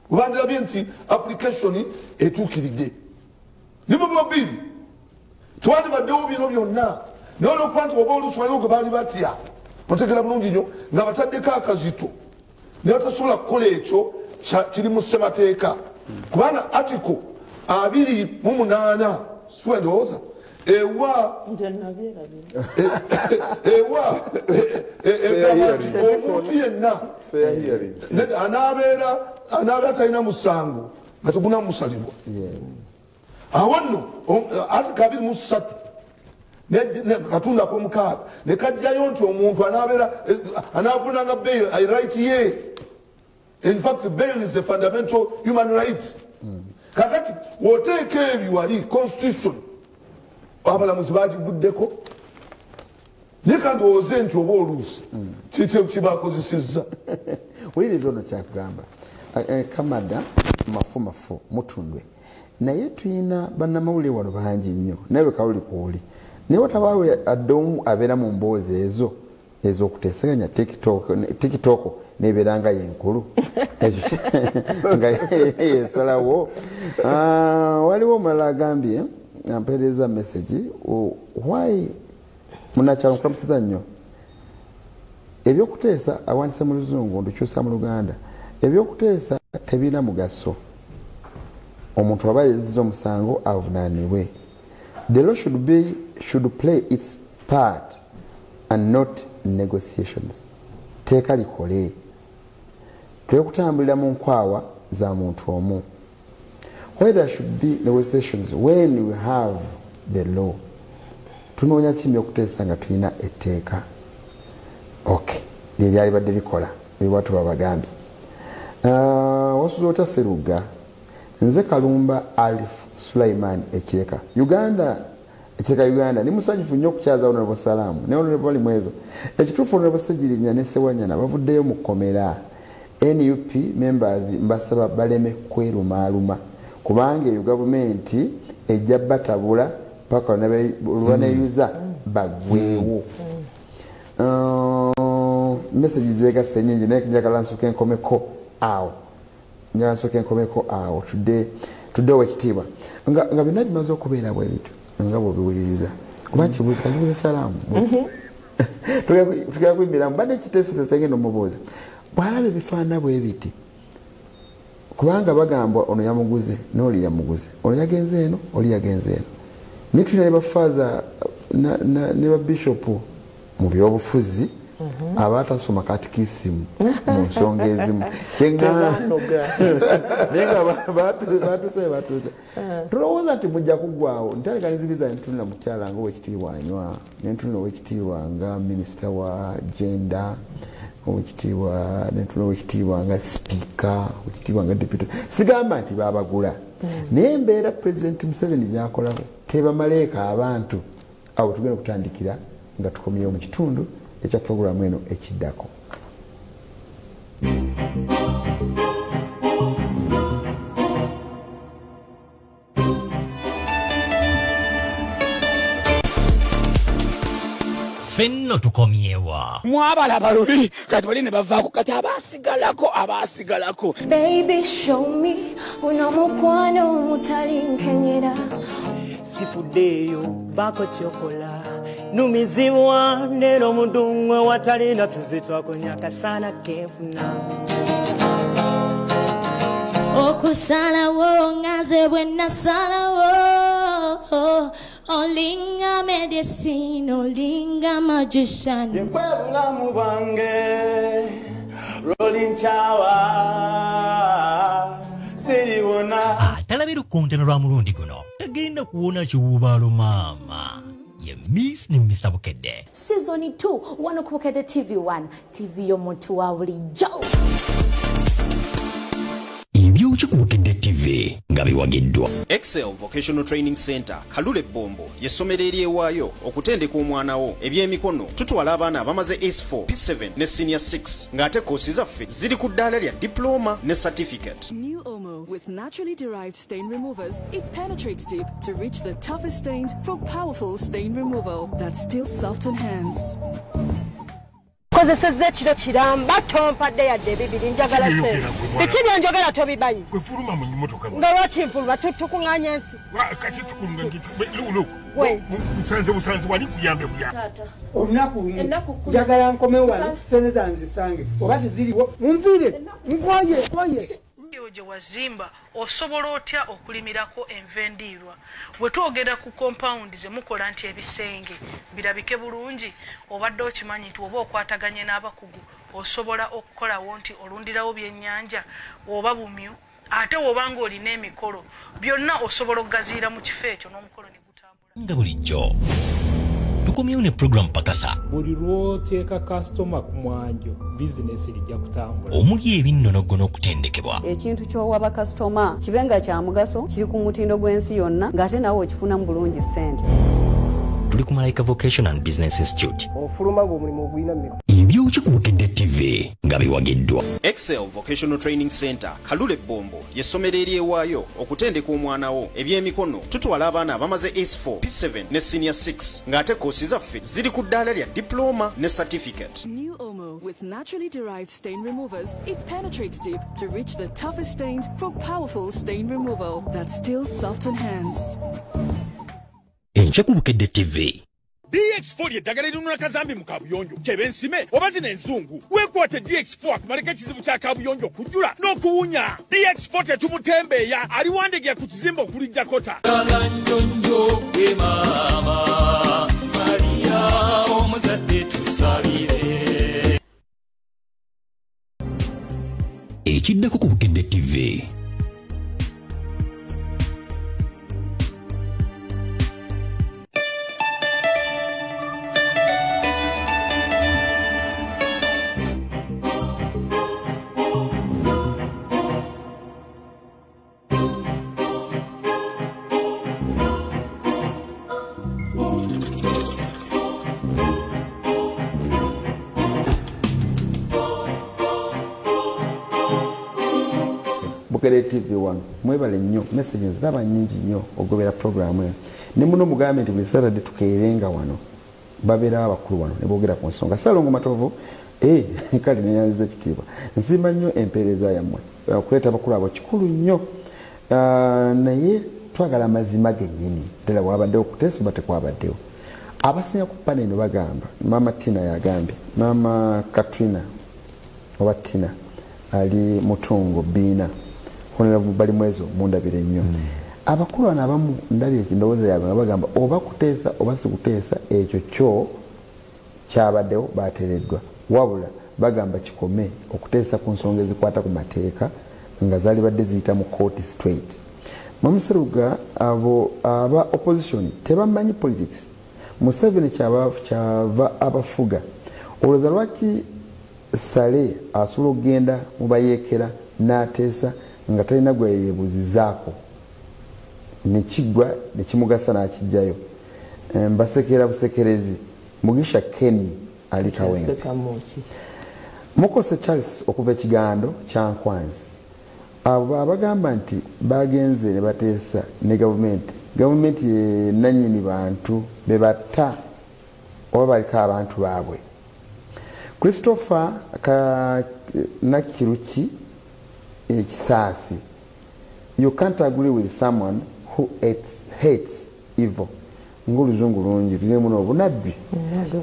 bandirabye nti application etuukiridde nimuba bill twandibaddewo bino byonna n'olwokuba nti oba oluusi waliwo gwe baali batya otegera bulungi nnyo nga bataddeko akazito ne batasobola kukola ekyo kiri mu ssemateeka kubanga article 28 siwe ndowooza ewa egamba nti omuntu yenna anabeera talina musango nga tegunamusalibwa awo nno article 23 katundu ak'omukaaga ne kajjayo nti omuntu anaavunanga bail right ye. In fact, bail is a fundamental human right. Kakati woteeka ebyo wali constitution abalamuzi bagibuddeko naye kandowooze nti oba oluusi kibakozesezza. Wuliriza ono kyakugamba kamada mafu mutundwe naye tulina bannamawulire wano bangi nnyo naye kawuli kwoli naye watabaawe addomu abeera mu mboozi ezo ez'okuteesaganya tiktok nebeera nga yenkulu nga yesalawo. Waliwo omulala agambye ampeereza message why munakyalo nkulamusiza nnyo ebyokuteesa awandise mu luzungu ndukyusa mu luganda ebyokuteesa tebirina mugaso omuntu aba yeziza omusango avunaanibwe. The law should play its part and not negotiations. Teeka likole twekutambulira mu nkwawa za muntu omu. Why there should be negotiations when we have the law? Tunoonya kimi okuteesa nga tulina etteeka. Okay, lyali badde likola ebiwatu babagambye. Wasuza otya Seruga nze Kalumba Alif Sulaiman Ekireka Uganda ni musanyufu nnyo okukyaza Honorable Salamu ne Honorable Limwezo ekituufu Honorable Ssegirinya ne Ssewanyana bavuddeyo mu kkomera. NUP members mbasaba baleme kwerumaaluma kubanga eyo gavumenti ejja batabula paka lwaneyuza bagweewo. Message zeegase nnyingi naye njagala nsooke nkomeko awo tudde owekitiibwa nga byonna bimaze okubeera bwe bityo nga bwebiwuliriza kuba kibuuze Salaamu tugenda kuyimbiramu badde ekiteeso tegenda omubuuza bw'alaba ebifaanana bwe biti kubanga bagamba ono yamuguze n'oli yamuguze ono yagenze eno oli yagenze eno naye tulina ne bafaaza ne babishopu mu byobufuzi abatasoma katikisimu mu nsonga ezimu naye nga batuse tulowooza nti mujja kuggwawo ntaleganizibiza nentunula mukyala nga owekitiibwa anywa nentunula owekitiibwa nga minisita wa genda nentunula owekitiibwa nga sipiika owekitiibwa nga deputy sigamba nti babagula naye embeera pulezidenti Museveni gyakolako tebamaleeka abantu awo tugenda okutandikira nga tukomyewo mu kitundu ekya programu eno ekiddako. Fenno tukomyewa mwabala baluli kati bali ne bavaako kati abasigalako baby show me unomukwano mutalinkenyera sifuddeeyo bako kyokola numizibwa nero mudumwe watalina tuzitwakonya sana kenfuna okusalawo ngaze bwe nasalawo olinga medicine olinga magician yenkwe bulamu bwange rolling chawa siriwona talabira okukontena lwa mulundi guno tagenda kuwona kiwubaalo maama ye Miss ne Mr. Bukedde season 2 wano ku Bukedde TV1 TV y'omuntu wa bulijjo ebyo ku Bukedde TV nga biwagiddwa. Excel Vocational Training Center Kalule Bombo yessomero eryewaayo okutendeka omwana wo ebyemikono. Tutwala abaana abamaze S4, P7 ne Senior 6 ng'ate koosi zaffe ziri ku ddaala lya diploma ne certificate. New Omo with naturally derived stain removers, it penetrates deep to reach the toughest stains for powerful stain removal that still soft on hands. Kozesezza ekiro kiramba tompadde yadde bibiri njagala sente ekiri njagala tobibanyi kwefuluma mu motoka nga lwaki nfuluma tukuŋŋaanya ensi kati tukulunga ngiti busanze wali kuyambe buyambe olunaku lumu njagala nkome wano sente zange zisange oba teziriwo munviire nkwoye gye wazimba osobola otya okulimirako envendiirwa bwe twogera ku compound ze mukola nti ebisenge birabike bulungi obadde okimanyi nti oba okwataganye n'abakugu osobola okukolaawo nti olundirawo byennyanja oba bumyu ate woba ng'olina emikolo byonna osobola okugaziira mu kifo ekyo n'omukolo ne gutambula nga bulijjo tukomyewo ne program pakasa buli lw'oteeka kasitoma ku mwanjo bizinesi lijja kutambula omuli ebinnonogono okutendekebwa ekintu ky'owa bakasitoma kibe nga kya mugaso kiri ku mutindo gw'ensi yonna ng'ate nawe okifunamu bulungi ssente tuli ku Malayika Vocational and Business Institute ofuluma ng'omulimu ogulina mmeka ebyokikubukedde TV nga biwagiddwa. Excel Vocational Training Center Kalule Bombo yessomero eryewaayo okutendeka omwana wo ebyemikono. Tutwala abaana abamaze S4, P7 ne Senior 6 ng'ate koosi zaffe ziri ku ddaala lya diploma ne certificate. New Omo with naturally derived stain removers, it penetrates deep to reach the toughest stains for powerful stain removal that still soft on hands. Enkyekubukedde TV. DX4 yeddagala erinunula kazambi mu kabuyonjo kebe ensime oba zino enzungu weekwate DX4 akumaleko ekizibu kya kabuyonjo okujjula n'okuwunya. DX4 tetumutembeeya aliwandegera ku kizimba okulijja kota kalanjonjo gwe maama Maria omuzadde tusalire. Ekiddako ku Bukedde TV. Bukedde TV wano mwebale nnyo messages zaba nnyingi nnyo ogobera programu eno ne muno mugambe nti buli Saturday tukeerenga wano babeera abakulu wano ne boogera ku nsonga Salongo Matovu kale neyanziza ekitiibwa nsimba nnyo empeereza yammwe okuleeta abakulu abo kikulu nnyo naye twagala amazima gennyini ddala bwabaddewo kuteesa oba tekwabaddewo abasinga ku pane eno bagamba maama Tina yagambye maama Katrina oba Tina ali Mutungo Biina bali mwezo mundabire nnyo abakulu bano abamu ndabye ekindowooza yaabwe nga bagamba oba kuteesa oba si kuteesa ekyo kyo kyabaddewo bateereddwa wabula bagamba kikome okuteesa ku nsonga ezikwata ku mateeka nga zaali badde ziyita mu court straight. Mamuseruga abo aba opposition tebamanyi politics. Museveni kyava abafuga olowooza lwaki Sale asobola okugenda mu bayeekera n'ateesa nga talina gwe yeebuuzizaako nekiggwa nekimugasa n'akijjayo. Mbasekera busekerezi Mugisha Kenny ali Kawenga Mukose Charles okuva ekigando kya Nkwanzi abo abagamba nti bagenze ne bateesa ne gavumenti nanyini bantu bebatta oba baliko abantu baabwe. Christopher Nakiruki Kisaasi, you can't agree with someone who hates evil. Nguluzungu lungi tuli muno obunabbi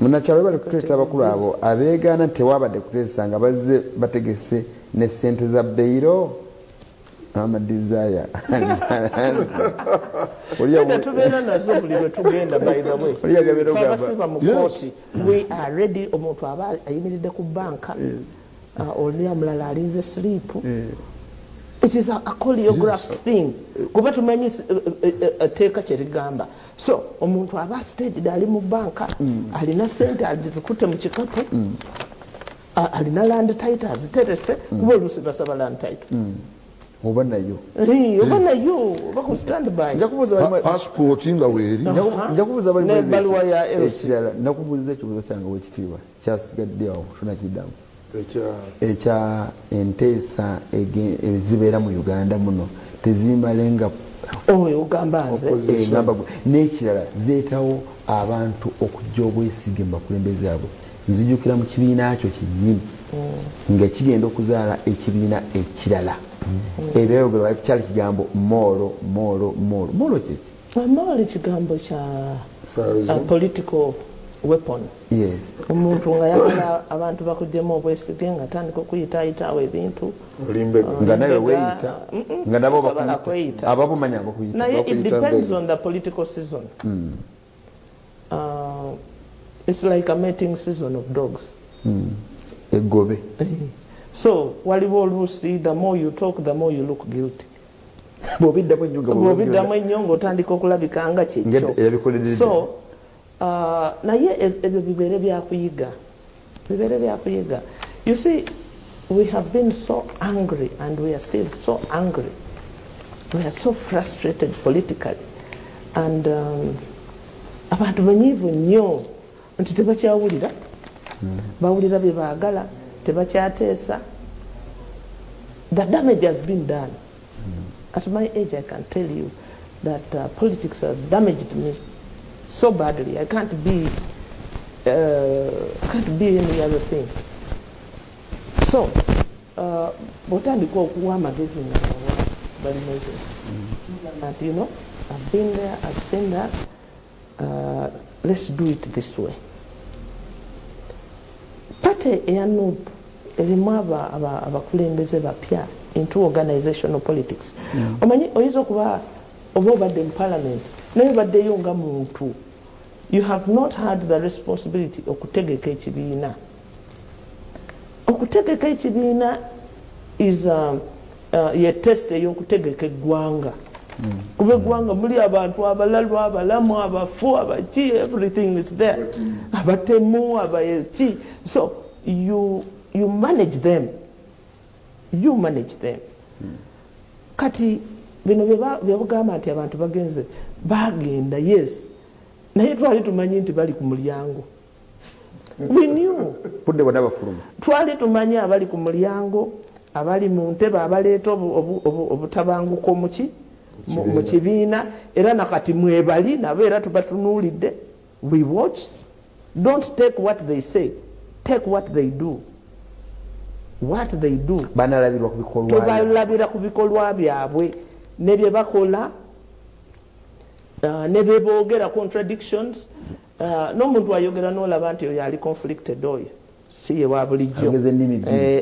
munakyalo bali kuteesa abakulu abo abeegaana tewabadde kuteesa nga bazze bategese ne ssente za bbeiro amadizaya tubeera nazo buli lwe tugenda by the way twabasiba mu kooti we are ready omuntu aba ayimiridde ku banka oli amulala alinze sleep it is a choreographed thing kuba tumanyi teeka kyerigamba so omuntu aba staged ali mu banka alina sente azikute mu kikapu alina land title aziterese kuba oluusi basaba land title oba nayo baku standby passport nga weeri njakubuuza ekirala nakubuuza ekibuuzo kyange wekitiibwa kyasigadde awo tunakiddamu ekya enteesa ezibeera mu Uganda muno tezimbalenga ogamba n'ekirala zeetawo abantu okujja obwesige mu bakulembeze abo nzijukira mu kibiina kyo kyennyini nga kigenda okuzaala ekibiina ekirala ebyayogerwa kyali kigambo moolo kyeki moolo kigambo kya political weapon. Yes. Omuntu nga yagala abantu bakujjemu obwesige nga tandika okuyitaayitaawo ebintu nga nawe weeyita nga nabo bakuyita ababumanya bakuyita naye it depends on the political season. It's like a mating season of dogs. Egobe. So waliwo oluusi the more you talk the more you look guilty. Bw'obiddamu ennyo ng'otandika okulabika nga kyekyo. So naye ebyo bibeere byakuyiga. You see, we have been so angry and we are still so angry. We are so frustrated politically. And abantu banyiivu nnyo nti tebakyawulira. Bawulira bye baagala, tebakyateesa. The damage has been done. At my age, I can tell you that politics has damaged me so badly. I can't be any other thing. So, botandika okuwa amagezi and you know, I've been there, I've seen that. Let's do it this way. Pate eyanup erimu abakulembeze bapya into organizational politics. Omanyi oyinza okuba oba obadde mu parliament naye obaddeyo nga muntu. You have not had the responsibility okutegeka ekibiina. Okutegeka ekibiina is ye test ey'okutegeka eggwanga. Kuba eggwanga muli abantu abalalu abalamu abafu abaki, everything is there. Abatemu abayeki. So you manage them. You manage them. Kati bino byebagamba nti abantu bagenze bagenda, yes, naye twali tumanyi nti bali ku mulyango. We knew. Twali tumanyi abali ku mulyango, abali mu ntebe abaleeta obutabanguko mu kibiina, era nakati mwebali nabo era tubatunuulidde. We watch. Don't take what they say, take what they do. What they do. Tubalabira ku bikolwa byabwe ne bye bakola ne bye boogera contradictions. N'omuntu ayogera n'olaba nti oyo ali conflicted oyo si ye wa bulijjo.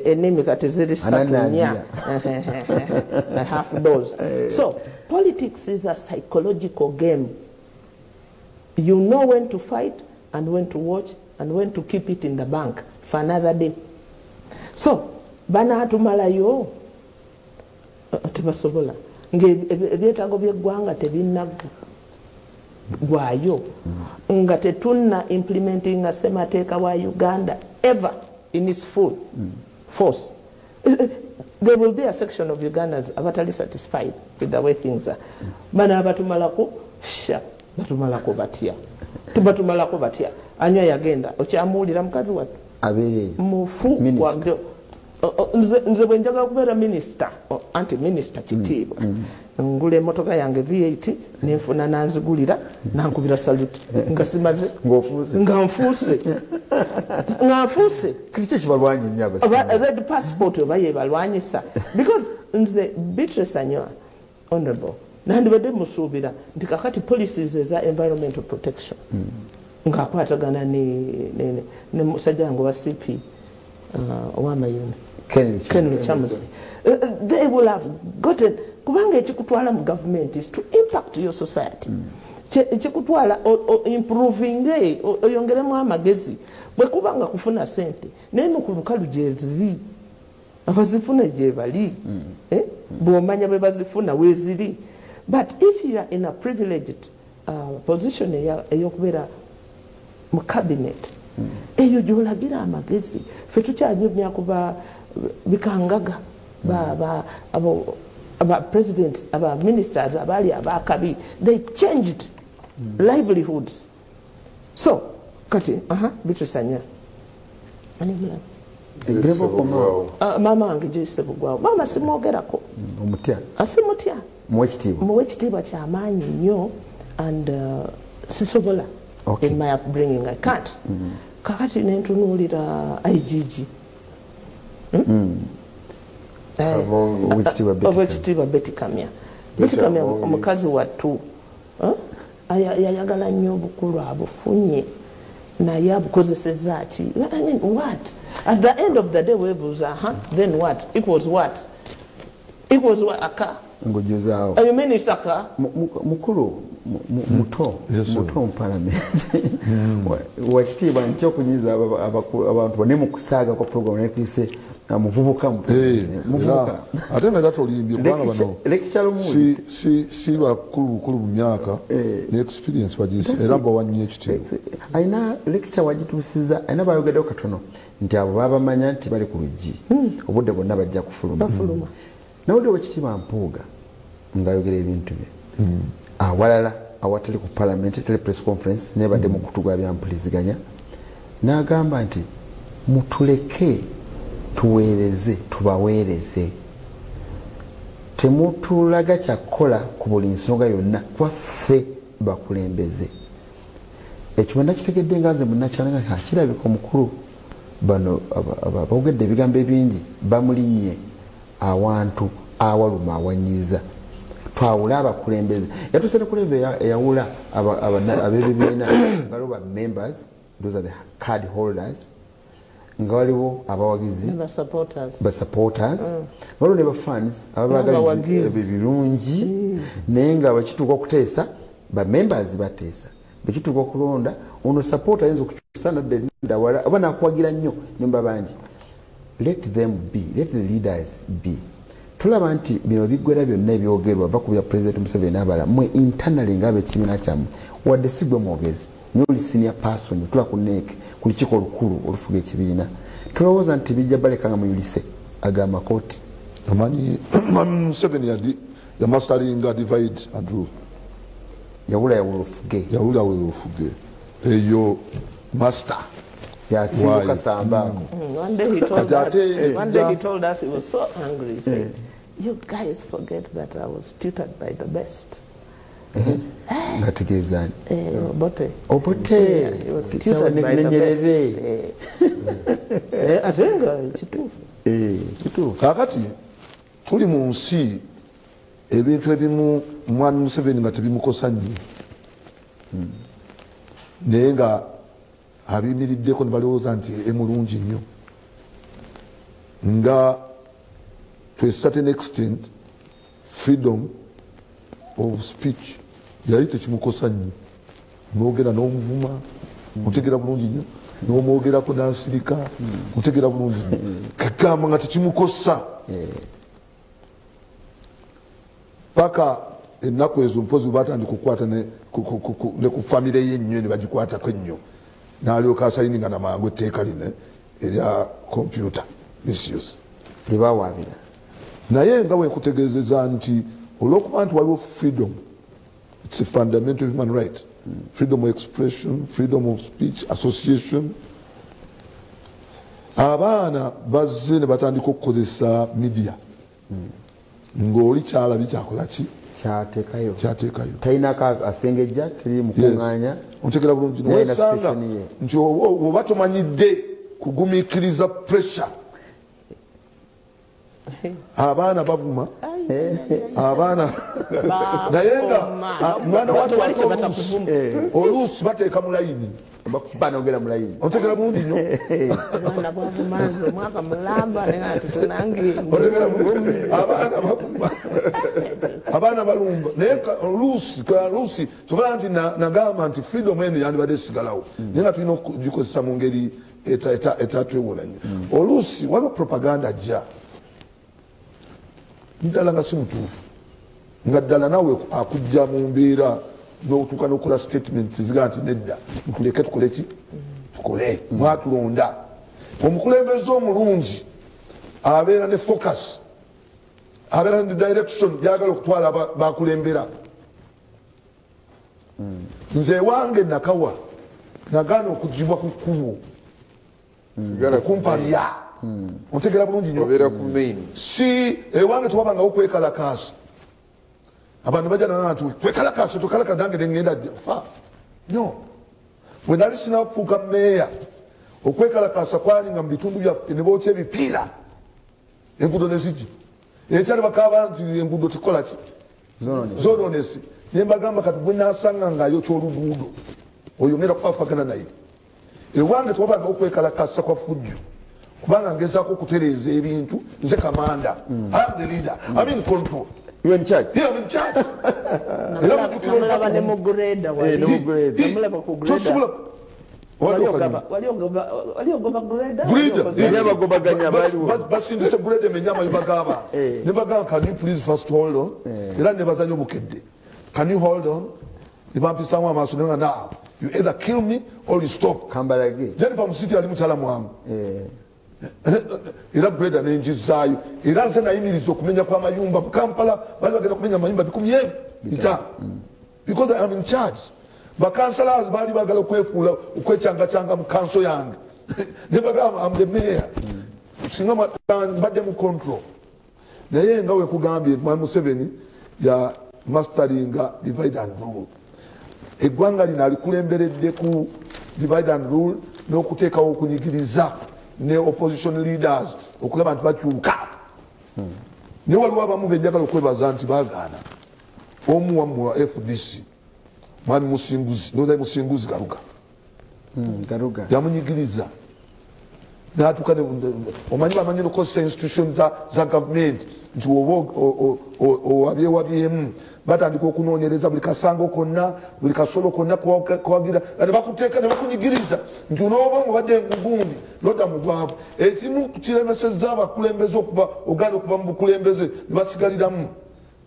Ennimi kati ziri ssatu nnya. Half those. So politics is a psychological game. You know when to fight and when to watch and when to keep it in the bank for another day. So banaatumalayo tebasobola ng'ebyetaago by'eggwanga tebinnagwayo nga tetunna implementing ssemateeka wa Uganda ever in its full force. There will be a section of Ugandans abatali satisfied with the way things are. Bana abatumalako batumalako batya. Tubatumalako batya. Anywa yagenda okyamuwulira mukazi wattu mufu wagyo. Nze bwe njagala kubeera minisita, anti minisita kitiibwa, ngula emmotoka yange V8 nenfuna nanzigulira nankubira salute nga simaze nga nfuuse kiki kibalwanyi nnyo red passport oba yebalwanyisa because nze Beatrice Anywa honorable nandibadde musuubira nti kakati policies eza environmental protection ng'akwatagana ne musajja wange wa CP owamayuni Kenny Chamsi. They will have gotten kubanga ekikutwala mu government is to impact your society. Ekikutwala improving oyongeremu amagezi bwe kubanga kufuna sente naye ku lukalu gye ziri abazifuna gye bali bw'omanya bwe bazifuna weeziri. But if you are in a privileged position ey'okubeera mu cabinet eyo gy'olagira amagezi ffe tukyanyumya kuba bikangaga about presidents, about ministers, abali abakabi, they changed livelihoods. So, kati, bitusanya. Mama ange Ssebugwawo. Mama simwogerako. Omutya. Asimutya. Mwekitiibwa. Mwekitiibwa kyamaanyi nnyo and sisobola in my upbringing. I can't. Kakati nentunuulira IGG. Owekitiibwa Betty Kamya. Betty Kamya omukazi wattu yayagala nnyo obukulu abufunye naye abukozesezza ki? I mean, what? At the end of the day webuuza then what? Equals what? Equals what? Aka? Ngujuzaawo. You mean it's aka? Mukulu muto mu parliament. Wakitiibwa ntya okunyiza abantu bane mu kusaaga kwa program nekise muvubuka muvubuka ate nga tolimbye kubanga bano si bakulu mu myaka ne experience bagise era bawanye ekitiibwa ayina lecture wagituusiza ayina bayogeddeko katono nti abo babamanya nti bali ku luggi obudde bonna bajja kufuluma nawulira Owekitiibwa Mpuuga ng'ayogera ebintu bye awalala awatali ku parliament tele press conference nebadde mu kutugwa byampuliziganya n'agamba nti mutuleke tuweereze tubaweereze temutulaga kyakukola ku buli nsonga yonna kwaffe bakulembeze ekyo nakitegedde nga nze munnakyalanga kirabika omukulu bano abogedde ebigambo ebingi bamulinnye awantu awaluma awanyiiza twawula abakulembeze yatuse ne kuleva eyawula ab'ebibiina ngaliwo ba members those are the card holders nga waliwo abawagizi basupporters waliwo ne bafans ababagalizi ebirungi naye nga bakituuka okuteesa bamembers bateesa bakituuka okulonda ono supporter ayinza okukyusa naddawala oba nakuwagira nnyo nemba bangi let them be, let the leaders be. Tulaba nti bino biggwera byonna ebyogerwa bava ku bya President Museveni abala mwe internally ng'abekibiina kyammwe wadde si gwe mwogezi nyoli senior person tula ku NEC ku lukiiko olukulu olufuga ekibiina tulowooza nti bijja baleka nga muyulise agamba kooti amanyi Museveni yamastaringa divide and rule yawula olufuge eyo master yasibuka sambako one day he told us he was so angry he said you guys forget that I was tutored by the best ngategeezani obote he was tutored by the best atenga kituufu kakati tuli mu nsi ebintu ebimu Mwami Museveni nga tebimukosa nnyo naye nga abimiriddeko ne balowooza nti emulungi nnyo nga to a certain extent freedom of speech yali tekimukosa nnyo noogera n'omuvuma mutegera bulungi nnyo n'omwogerako n'asirika mutegera bulungi nnyo kagamba nga tekimukosa paka ennaku ezo mpozi batandika okukwata ne ku famire ye ennyo ne bagikwatako ennyo n'alyoka asayininga namangu etteeka line erya computer misuse libawaabira naye nga bwenkutegeezeza nti olwokuba nti waliwo freedom, it's a fundamental human right, freedom of expression, freedom of speech, association. Abaana bazze ne batandika okukozesa media ng'oli kyalabi kyakola ki kyateekayo talinako asengejja teri mukuŋŋaanya ontegera bulungi noesanga nti oba tomanyidde kugumiikiriza pressure abaana bavuma abaana naye nga mwana watu oluusi bateeka mu layini banogera mu layini ontegera bulungi nnyo abaana balumba naye oluusi tubala nti nagamba nti freedom eno yandibadde esigalawo naye nga tulina okugikozesa mu ngeri etatwewola nnyo oluusi waliwo propaganda jja ddala nga si mutuufu nga ddala nawe akujja mu mbeera n'otuuka n'okola statements zigaa nti nedda mutuleke tukole ki tukole mwatulonda omukulembeze omulungi abeera ne focus abeera ne direction gyagala okutwala bakulembera. Nze wange nakawa nagaana okugibwa ku kkubo kumpalya ontegera bulungi nnyo si ewange tewabangawo kwekalakaasa abantu bajja nanatu twekalakaasa tokalaka nange nengenda fa no bwe nali sinakufuuka meeya okwekalakaasa kwali nga mu bitundu byaffe ne bookya ebipiira enguudo ne zigi ekyali bakaba nti enguudo tikola ki zononesi nembagamba kati bwe nasanga ngaayokya oluguudo oyo ngenda kufaafagana naye ewange tewabanga okwekalakasa kwa fujjo kubanga ngezaako okutereeza ebintu nze kamanda I'm the leader I'm in control. You in charge? Yeah, I'm in charge. Namulaba ne mu grade wali. Namulaba ku grade. Waliogoba grade. Basindise grade menyama yibagaba. Nebagamba can you please first hold on? Era nebazanyo bukedde. Can you hold on? Nibampisamu amaaso nenga now. You either kill me or you stop. Kambalage. Jennifer Musiti ali mukyalamu wangu. Era grade nenjizaayo. Era nze nayimiriza okumenya kw'amayumba mu Kampala bali bagenda kumenya amayumba 15 because I am in charge. Bakansalazi bali bagala okwefuula okwekyangachanga mu kanso yange. Ne bagamba I'm the mayor. Singa mbadde mu control. Naye nga we kugambye Museveni ya masteringa divide and rule. Eggwanga lino alikulemberedde ku divide and rule n'okuteekawo okunyigiriza ne opposition leaders okulaba nti bakyuka. Ne waliwo abamu benjagala okwebaza nti baagaana. Omu wammwe wa FDC mwami Musinguzi ndowooza Musinguzi Garuga yamunyigiriza n'atuuka omanyi bamanyi nokosa institution za government nti oba owabyewabyemu batandika okunoonyereza buli kasango konna buli kasolo konna kuwagira ne bakuteeka ne bakunyigiriza nti onooba nga obadde engugundi lodda mu bwavu. Ekimu kiremesezza abakulembeze okuba ogaana okuva mu bukulembeze ne basigaliramu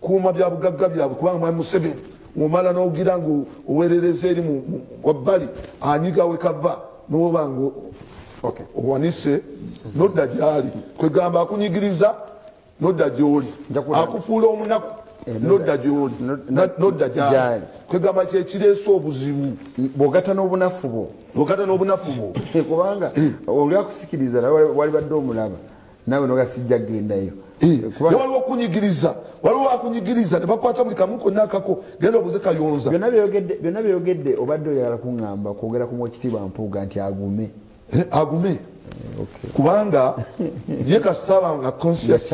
kuuma bya bugagga byabwe kubanga mwami Museveni omala n'ogira nga owerereza eri mu wabbali anyiga we kava n'oba nga owanise nodda gyali kwegamba akunyigiriza nodda gyoli akufuula omunaku nodda gyoli nodda gyali kwegamba kyekireesa obuzibu bwogata n'obunafu bwo kubanga oli akusikiriza wali badde omulaba nawe nogasijja gendayo waliwo okunyigiriza waliwo akunyigiriza ne bakwata buli kamu konna akako genda obuze kayonza. Byonna byogedde obadde oyagala kuŋŋamba kwogera ku Oweekitiibwa Mpuuga nti agume kubanga ye kasitaba nga conscious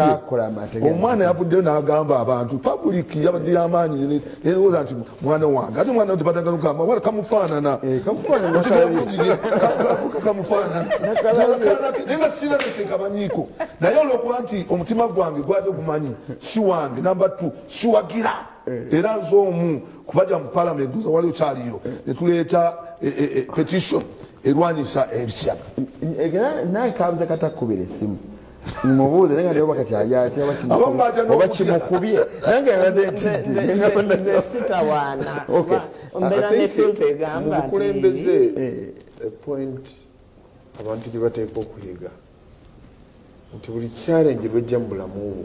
omwana yavuddeyo n'agamba abantu public yabadde y'amaanyi nerowooza nti mwana wange ate mwana tebatanga nogamba wala kamufaanana kamufaanana nenga sira nekyenkamanyiiko naye olwokuba nti omutima gwange gwadde gumanyi si wange namba 2 siwagira era nze omu kubajja mu palamenti waliwo kyaliyo netuleeta petition erwanyisa ebisyaga naye kabuze katakubira essimu mubuuze naye nga nyoba kati alyati oba kimukubye nze sitawaana ombeera ne filpe egamba mukulembeze point abantu gye bateeka okuyiga nti buli challenge lwejja mu bulamu obwo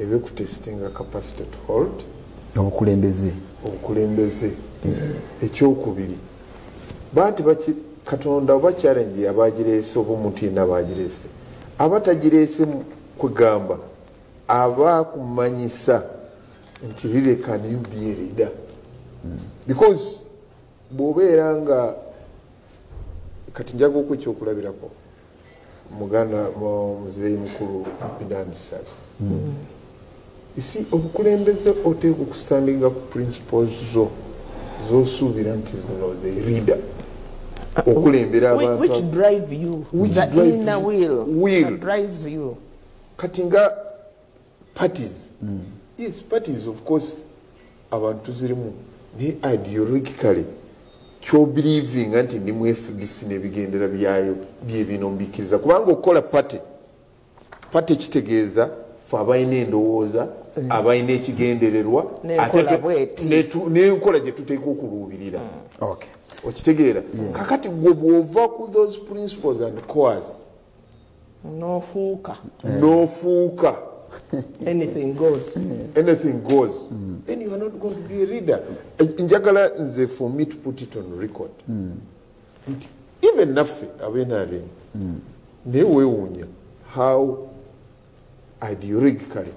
ebyokutestinga capacity to hold obukulembeze ekyokubiri banti Katonda oba challenge abagireese oba omuntu yenna abagireese abatagireese kwegamba abakumanyisa nti really can you be a leader because bw'obeera nga kati njaga okweky'okulabirako muganda muzireyi mukulu Bidandisali isi obukulembeze oteeka okustandinga ku principles zosuubira nti zino the leader okulembera abantu which drive you the inner will that drives you kati nga parties yes parties of course abantu zirimu ne ideologically kyo believing anti ndi mu FDC n'ebigendera byayo byebino mbikiriza kubanga okola party kitegeeza fe abalina endowooza abalina ekigendererwa ate n'enkola gye tuteeka okuluubirira okitegeera kakati gwe bw'ova ku those principles and cores n'ofuuka anything goes. Anything goes. Then you are not going to be a leader. Njagala nze for me to put it on record. Even naffe abenare ne wewunya how ideologically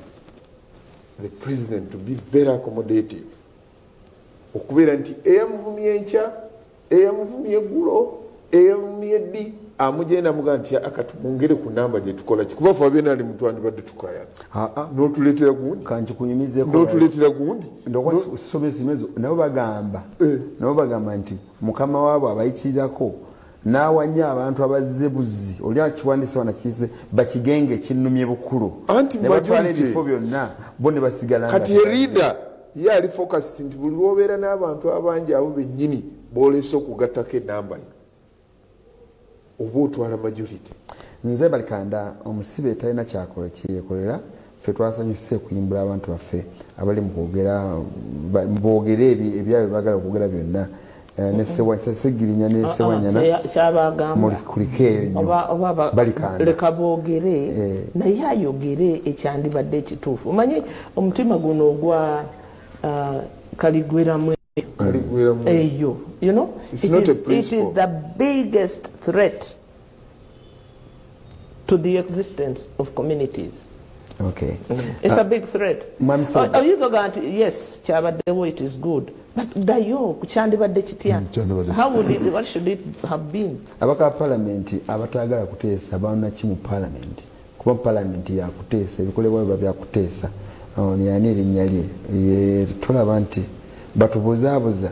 the president to be very accommodative. Okubeera nti eyamuvumye enkya, eyamuvumye eggulo, eyamuvumye eddi, amugenda muga nti akatumungere ku namba gye tukola kikuba fe abeena ali muntu andibadde tukaya n'otuleetera gundi kankikunyumizeeko n'otuleetera gundi ndokwasomezimezo nabo bagamba nti mukama waabwe abayikirirako n'awanya abantu abazze buzzi oli akiwandiise wanakiise bakigenge ekinnumye bukulu ne batwala ebifo byonna bo ne basigala kati erida ye ali focused nti buli lwobeera n'abantu abangi abo bennyini booleese okugattako enamba yo oba otwala majority. Nze balikanda omusibe talina kyakola kyeyekolera ffe twasanyuse okuyimbula abantu baffe abali boogere ebyabwe bagala okwogera byonna ne Ssegirinya ne Ssewanyana kuliko eyo nnyo balikanda leka boogere naye ayogere ekyandibadde ekituufu omanyi omutima guno ogwa kaligweramu eyo you know it is the biggest threat to the existence of communities. Okay. It's a big threat. Yes, kyabaddewo, it is good. But dayo kukyandibadde kitya? What should it have been? Abaka parliament abatagala kuteesa balina ki mu parliament? Kuba parliament yakuteesa ebikolebwa byakuteesa. Ni ani erinnya lye tulaba nti batubuzaabuza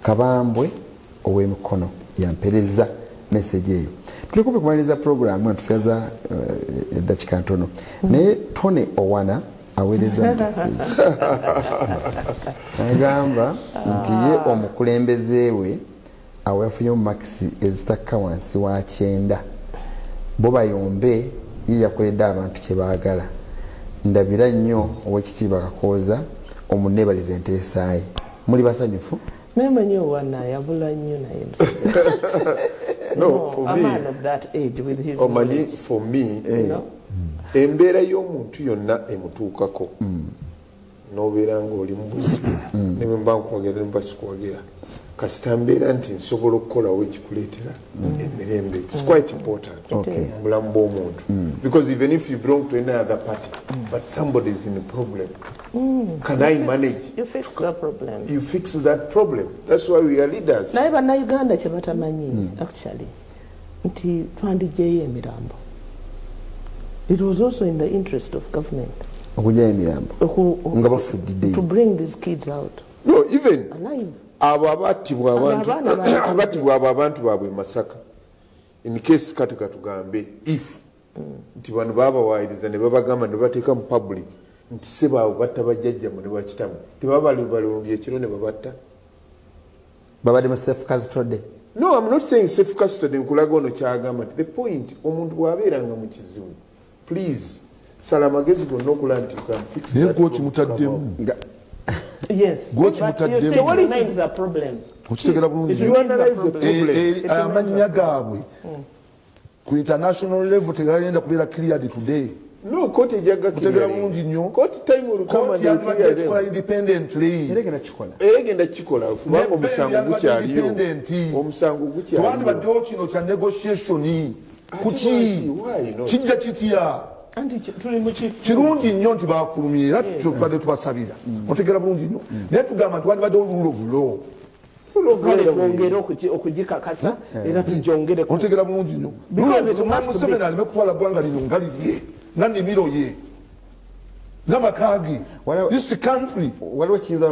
kabambwe ow'emikono yampereza message eyo. Tulikupe kumaliriza programu atusigaza eddakiika ntono naye Tone Owana aweereza message agamba nti ye omukulembeze we aweefunye makisi ezitakka wansi wa 9 bo bayombe ye yakoledde abantu kye baagala ndabira nnyo ow'ekitiibwa Kakooza omunneebaliza enteesa ye muli basanyufu Memanyi Owana yabula nnyo naye no, for a me, man of that age with his money, for me, embeera y'omuntu yonna emutuukako n'obeera ng'oli mu buzibu ne bwe mba nkwogera ne mba sikwogera kasita mbeera nti nsobola okukolawo ekikuleetera emirembe. It's quite important mu bulamu bw'omuntu because even if you belong to any other party but somebody is in a problem, can I manage? You fix that problem. You fix that problem. That's why we are leaders. Naye bannayuganda kye batamanyi actually nti twandijeyo emirambo. It was also in the interest of government okujjayo emirambo nga bafuddiddeyo to bring these kids out. No, even alive. Abo abattibwa abo abantu baabwe Masaka in case kati katugambe if nti bano babawaayiriza ne babagamba ne bateeka mu public nti sebaawo batta bajjajjamu ne bakitamu tebaba balumbye ekiro ne babatta babadde mu safe custody. No, I'm not saying safe custody nkulaga ono kyagamba the point omuntu bw'abeeranga mu kizibu please sala amagezi gonna okulaba nti can fix naye gw'okimutaddemu Yes, but you say what remains a problem. Okitegera bulungi amannya gaabwe ku international level tegagenda kubeera cleared today. No, koti ejagga kutegera bulungi nnyo koti time olukama yagenda independently egenda kikola kubanga omusango gukyaliyo omusango gukyaliyo twandibaddewo kino kya negotiation kuki kijja kitya kirungi nnyo nti bakulumye era tubadde tubasabira otegera bulungi nnyo naye tugamba nti wandibadde olulovulo twongere okugikakasa era tugyongere otegera bulungi nnyo Museveni aleme kutwala ggwanga lino nga lirye nga nimiro ye n'amakaagi this country waliwo ekiyinza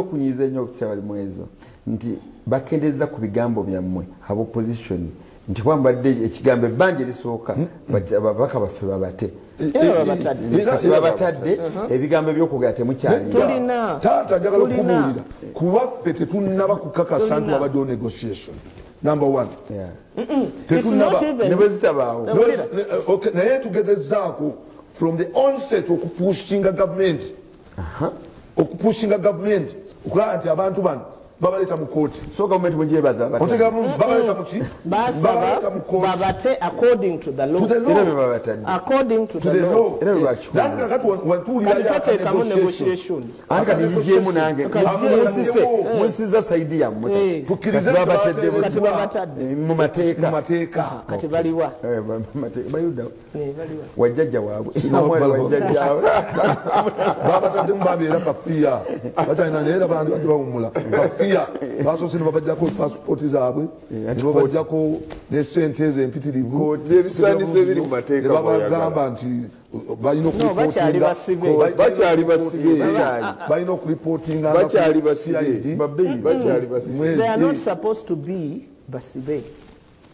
okunyiza ennyo okukyabalimu ezo nti bakendeza ku bigambo byammwe aba opposition nti kwambadde ekigambo ebbanja erisooka ababaka baffe babate babatadde ebigambo ebyokwogera temukyalina taata njagala okubuulira kuwaffe tetunnaba kukakasa nti wabaddewo negotiation number one tetunnaba ne bwe zitabaawo naye tugezezzaako from the onset okupushinga government okulaba nti abantu bano babaleta mu kooti soka mwetu mwejebaza otega bulungi babaleta mu ki babaleta mu kooti babate according to the law era bebabatadde according to the law era bebakikola dati kakati watuulira yateekamu negotiation anti kati yijeemu nange munsiza saidi yammwe tukkirize babatedde mu mateeka kati baliwa bayuda wajjajja waabwe wajjajjawe babataddemu babeera kafiya bakyalina nayeera bandi badde bawummula kafiya basoose ne babajjako pasipoti zaabwe ne babajjako nesente ezo empitirivu ebisaanyizo ebiri mu mateeka babagamba nti balina balina okuripootinga bakyali basibe they are not supposed to be basibe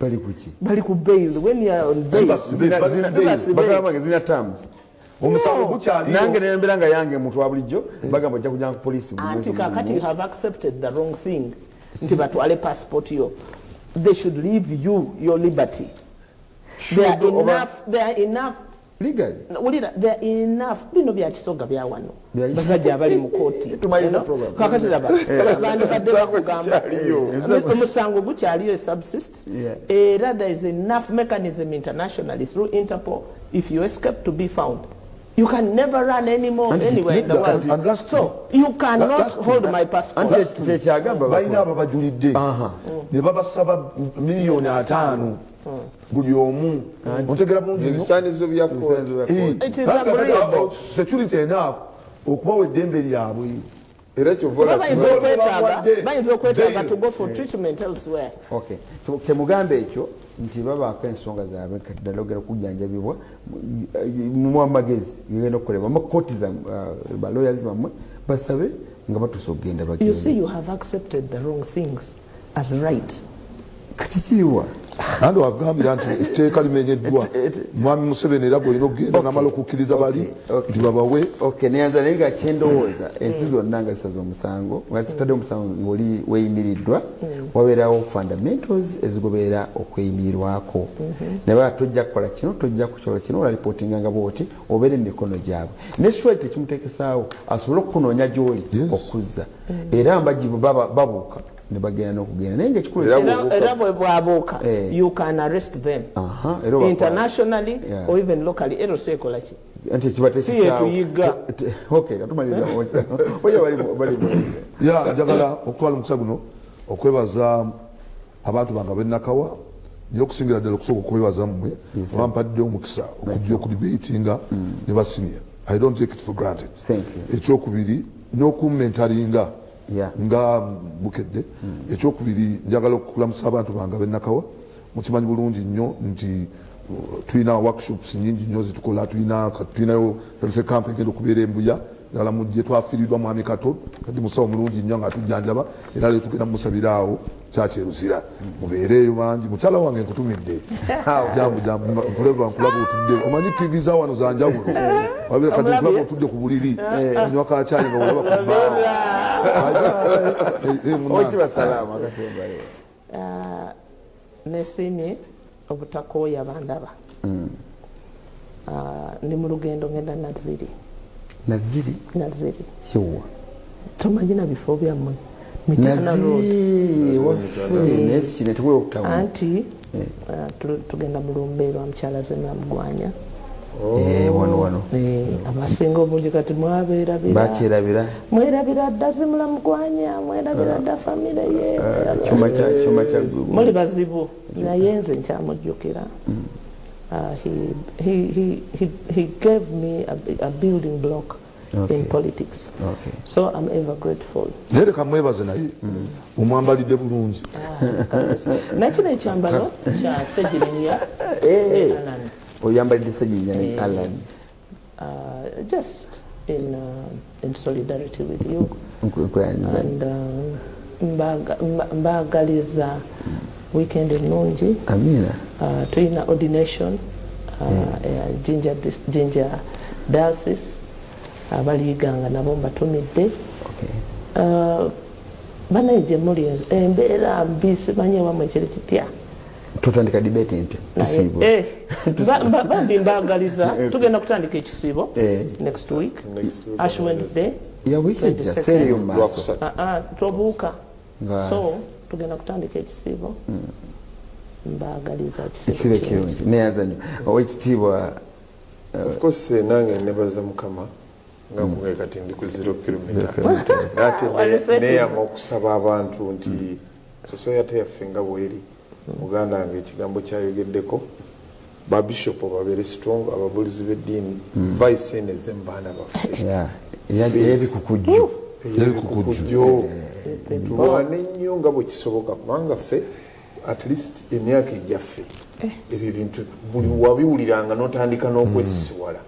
bali kuki bali ku bail when you are on bail bagamba zina terms omusango gukyaliyo nange nembera nga yange muntu wa bulijjo bagamba ojja kujja ku poliisi anti kakati you have accepted the wrong thing nti batwale passport yo they should leave you your liberty there are enough legally there are enough bino bya kisoga bya wano basajja abali mu kooti tumaliza program kakati laba abantu badde bakugamba omusango gukyaliyo subsists era there is enough mechanism internationally through Interpol if you escape to be found you can never run anymore anywhere in the world so you cannot hold my passport balina abo bajulidde ne babasaba miliyoni 5 buli omu ontegera bulungi ebisaanizo bya security enough okubawa eddembe lyabwe era bayinza okwetaaga to go for treatment elsewhere kyemugamba ekyo nti babaako ensonga zaabwe kati ddala ogera okujjanjabibwa mu amagezi genda okukolebwa amakooti balawyers bammwe basabe nga batuuse okugenda you see you have accepted the wrong things as right kati kiriwa nandi wagambira nti etteeka limenyeddwa mwami Museveni era gwolina okugenda namala okukkiriza bali nti babawe neyanza naye nga kyendowooza ensi zonna nga zisaza omusango nga zitadde omusango ngaoli weyimiriddwa wabeerawo fundamentals ezigoberera okweyimirirwako naye baa tojja kukola kino tojja kukola kino olaripootinga nga bwoti obeere emikono gyabwe ne swete ekimuteekesaawo asobole okukunoonya gy'oli okuzza era mbagibu babuuka ne bagenda n'okugenda naye ngaekikulu era bwe bwabuuka you can arrest them internationally or even locally era oseekola ki anti ekibateekesaawo katumaliza njagala okutwala omukisa guno okwebaza abantu bange ab'enakawa nyo okusingira ddala okusooka okwebaza mmwe abampadde omukisa okujja okudibeetinga ne basinia I don't take it for granted ekyokubiri n'okummentalinga nga bukedde ekyokubiri njagala okulamusa abantu bange ab'enakawa mukimanyi bulungi nnyo nti tulina workshops nyingi nnyo zitukola tulinayo health camp egenda okubeera embuya ddala mujje twafiiriddwa mwami kato kadi musawo mulungi nnyo nga atujjanjaba era leero tugenda mumusabiraawo kyakyeruzira mubeereeyo bangi mukyala wange nkutumidde nkulaba otudde omanyi tv za wano zanjawulo wabeera kadi nkulaba otudde ku buliri anywa kakyayi nga olaba ku bbaawo nesinye obutakooya bandaba ndi mu lugendo ngenda naziri tomanyi na bifo byammwe anti tugenda mulumbeerwa mukyala zemamugwanya abasinga obungi kati mwerabira dda zimulamugwanya mwerabira dda famire ye muli bazibu naye nze nkyamujjukira he gave me a building block in politics so I'm ever grateful nereka mwebaze naye omwambalidde bulungi nakino ekyambalo kya Ssegirinya oyambalidde Ssegirinya ne Alan just in solidarity with you and mbagaliza weekend ennungi tulina ordination Jinja diocese abaliganga nabo mbatumidde banaye gye muli embeera mbi simanyi ewammwe ekiri kitya tutandika debate empya bambi mbagaliza tugenda kutandika ekisiibo next week Ash Wednesday tobuuka so tugenda kutandika ekisiibo mbagaliza ekisiibo ekirungi neyaza nnyo owekitiibwa of course nange nebaza mukama nga kuge kati ndi ku 0 kilomita ate neyama okusaba abantu nti society yaffe nga bweri muganda wange ekigambo kyayogeddeko babishopu babeere strong ababulizi b'eddiini vice eneze mu baana baffe yali kukujjo tulwane nnyo nga bwe kisoboka kubanga ffe at least emyaka ejjaffe ebyo ebintu buli wabiwuliranga n'otandika n'okwesisiwala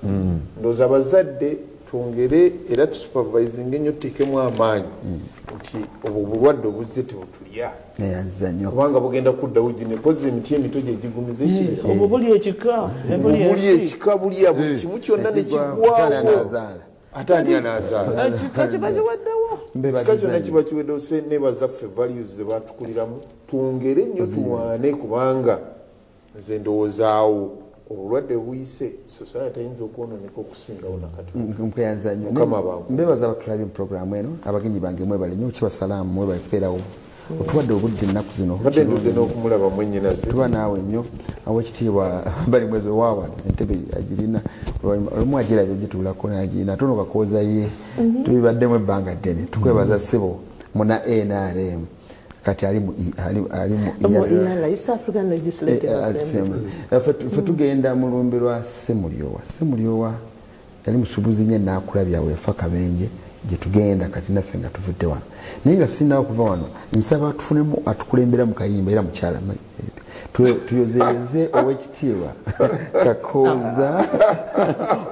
ndowooza abazadde twongere era tusupervising ennyo tuteekemu amaanyi nti obwo obulwadde obuzze tebutulya kubanga bugenda kuddawo gine pozi emiti emito gye gigumiza obwo buli ekika bulya buli kimu kyonna nekigwawo ate ani anaazaala ekika kiba kiwaddewo ekika kyonna kiba kiweddewo se nebazaffe values ze batukuliramu twongere nnyo tulwane kubanga nze ndowoozaawo obulwadde buyise society ayinza okwononeka okusingawo nakati mukama bangu mbebaza abatulabye mu programu eno abagenyi bange mwebale nnyo kibasalaamu mwebale kubeerawo otuwadde obudde ennaku zino badde ndudde n'okumulaba mwennyinaze tuba naawe nnyo awekitiibwa bali mwezi waawa entebe agirina olumu agirabye ogituulako nagirina tono kakooza ye tubibaddemu ebbanga ddene tukwebaza ssebo muna NRM kati ali mu East African Legislative Assembly ffe tugenda mu lumbe lwa Ssemulyowa yali musuubuzi nnyo naakulabya weefa kabenje gye tugenda kati naffe nga tuvudde wano naye nga sinnawo okuva wano nsaba tufunemu atukulembera mu kayimba era mukyala tuyozeze owekitiibwa kakooza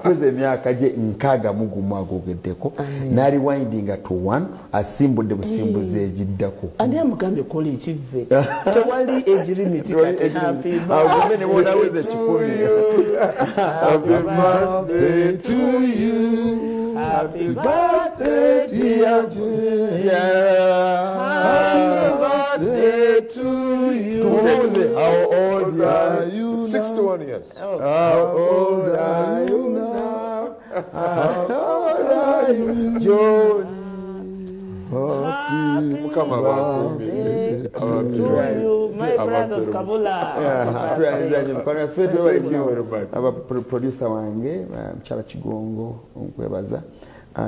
kweza emyaka gye 61 agogeddeko n'aliwindinga to 1 asimbudde busimbuzi egiddako ani amugambye kola ekivve tewali age limit kati happy birthday ne bonaweza ekikumi happy birthday to you happy birthday dear happy birthday to you how old are you 61 years how old are you now how old are you John mukama bakumbi my brother Kabula producer wange mchala Kigongo nkwebaza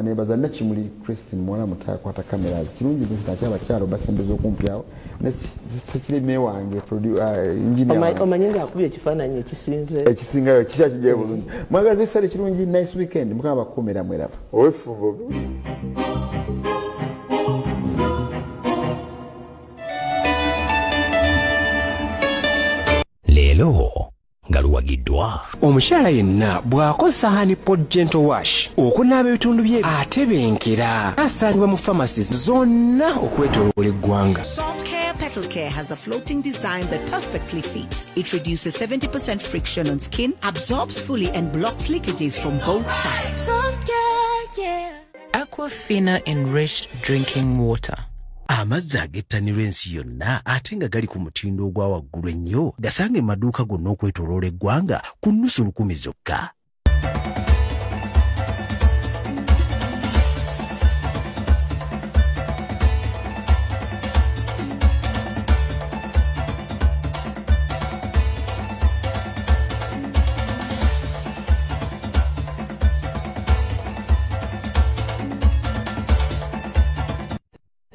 nebaza nakimuli Christine mwana mutakwata cameras kirungi nti abakyalo basembeza okumpyawo nesikireme wange engineer omanyenga akubye ekifaananyi ekisingayo kikya kijye bulungi mwagaza isale kirungi nice weekend mukaba bakumira mweraba owefumbo leero nga luwagiddwa omukyala yenna bw'akozesa hani pod gentle wash okunaaba ebitundu bye atebenkera asangibwa mu pharmacies zonna okwetooloola eggwanga. Petal Care has a floating design that perfectly fits. It reduces 70% friction on skin, absorbs fully and blocks leakages from both sides. Soft Care, yeah. Aquafina enriched drinking water. Amazzi agettanirwa ensi yonna ate nga gali ku mutindo ogwa waggulu ennyo gasanga emaduuka gonna okwetooloola eggwanga ku nnusu 10 zokka.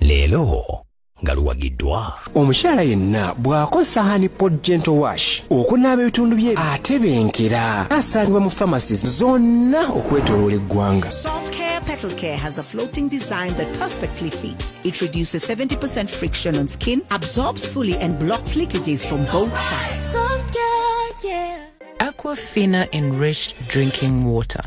Leero nga luwagiddwa omukyala yenna bw'akozesa hani pod gentle wash okunaaba ebitundu bye atebenkera asangibwa mu pharmacies zonna okwetooloola eggwanga. Petal Care has a floating design that perfectly fits. It reduces 70% friction on skin, absorbs fully and blocks leakages from both sides. Soft Care, yeah. Aquafina enriched drinking water.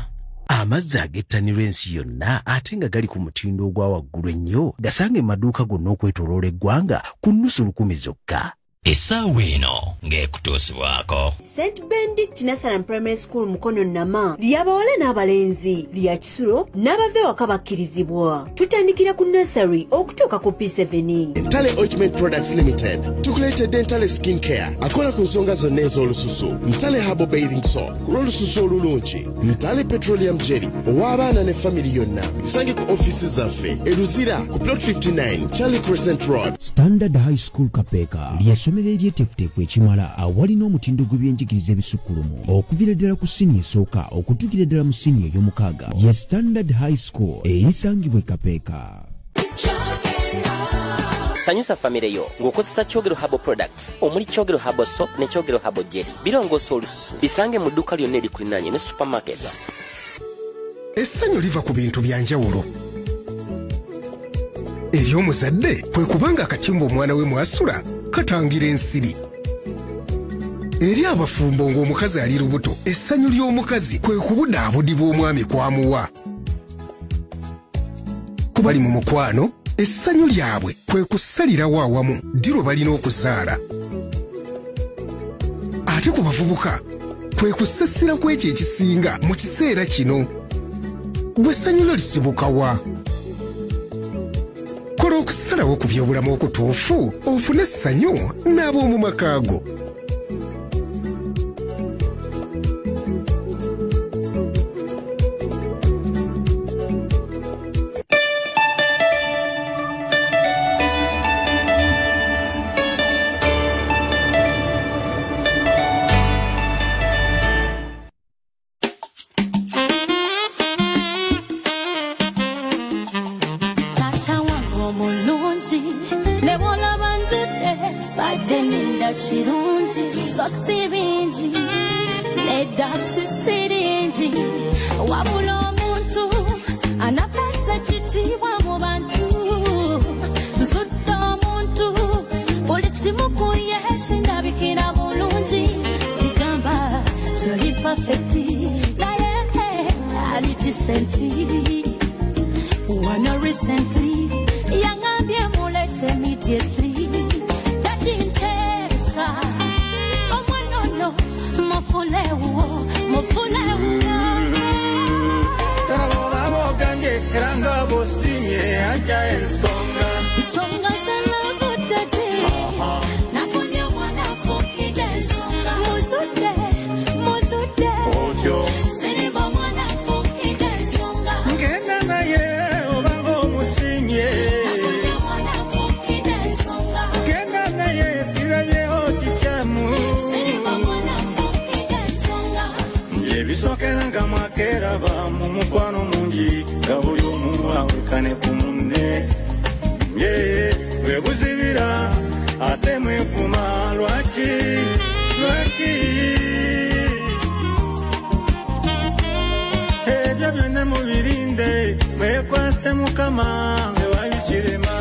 Amazzi agettanirwa ensi yonna ate nga gali ku mutindo ogwa waggulu ennyo gasanga emaduuka gonna okwetooloola eggwanga ku nnusu 10 zokka. essaawa eno ng'ekutuusibwako. St. Benedict Nasaran Primary School Mukono Nama ly'abawala n'abalenzi lya Kisulo n'abava ewaka bakkirizibwa. Tutandikira ku nursery okutuuka ku P7. Ntale Ointment Products Limited tukuleetedde Ntale Skin Care akola ku nsonga zonna ez'olususu. Ntale Herbal Bathing Soap olw'olususu olulungi. Ntale Petroleum Jelly ow'abaana ne family yonna. Bisange ku ofiisi zaffe Eruzira ku Plot 59 Charlie Crescent Road. Standard High School Kapeeka ly'essomero ery'etteefuteefu ekimala awalina omutindo gw'ebyenjigiriza ebisukkulumu okuviira ddala ku siniya esooka okutuukira ddala mu siniya ey'omukaaga ye Standard High School eyisangibwa e Kapeeka. Sanyusa famire yo ng'okozesa Kyogero Herbal Products omuli Kyogero Herbal Soap ne Kyogero Herbal Jelly birongoosa olususu bisange mu dduuka lyonna erikulinaanye ne supermarket. Essanyu liva ku bintu bya njawulo. Eri omuzadde kwe kubanga akatimba omwana we mwasula katangira ensiri. Eri abafumbo ng'omukazi ali lubuto essanyu ly'omukazi kwe kubudaabudi bw'omwami kwamuwa. Ku bali mu mukwano essanyu lyabwe kwe kusalirawo awamu ddiiru balina okuzaala. Ate ku bavubuka kwe kusasira kw'ekyo ekisinga mu kiseera kino. Bwe essanyu lyo lisibuka wa? Kola okusalawo ku by'obulamu okutuufu ofune essanyu n'ab'omu makaago. Chirunji, sosibinji, nedasi sirinji, wabulo muntu, anapesa chitiwa mu bantu, zutto muntu, ulichimuku yeshi ndabikira bulungi, sigamba, choli perfecti, naye, ali decenti, wana recently, yangambye mulete immediately, Keraba mu mukwano mungi gabuli omu awekane ku munne bwe buzibira ate mwefuma lwaki ebyo byonna mubirinde mwekwase mukama nge wali kirema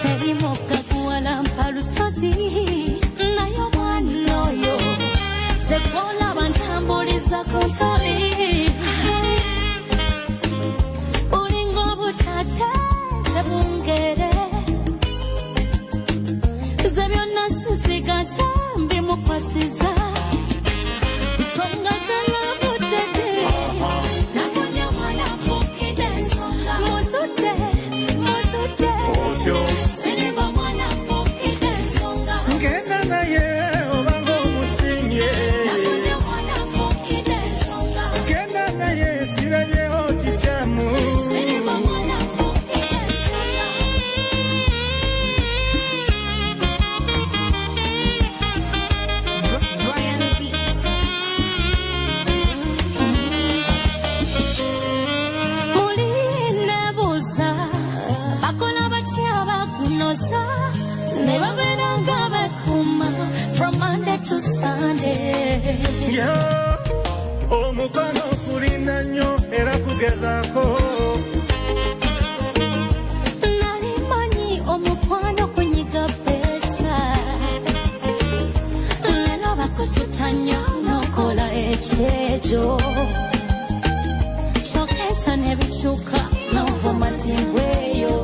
terimoka kuwalampa lusozi nayo mwana oyo zekola bantambuliza kontoli ulingo butacha tebungere zebyonna sisigaza mbimukwasiza nsonga zalabudede nafunya mwana fukide muzudde siniba mwana fukide nsonga ngenda naye obanga omusinye from Monday to Sunday. Omukwano kulinda nnyo era kugezaako nalimanyi omukwano kunyiga pesa lero bakusutanya nokola ekyejo kyokekyo nebikyuka novuma timbweyo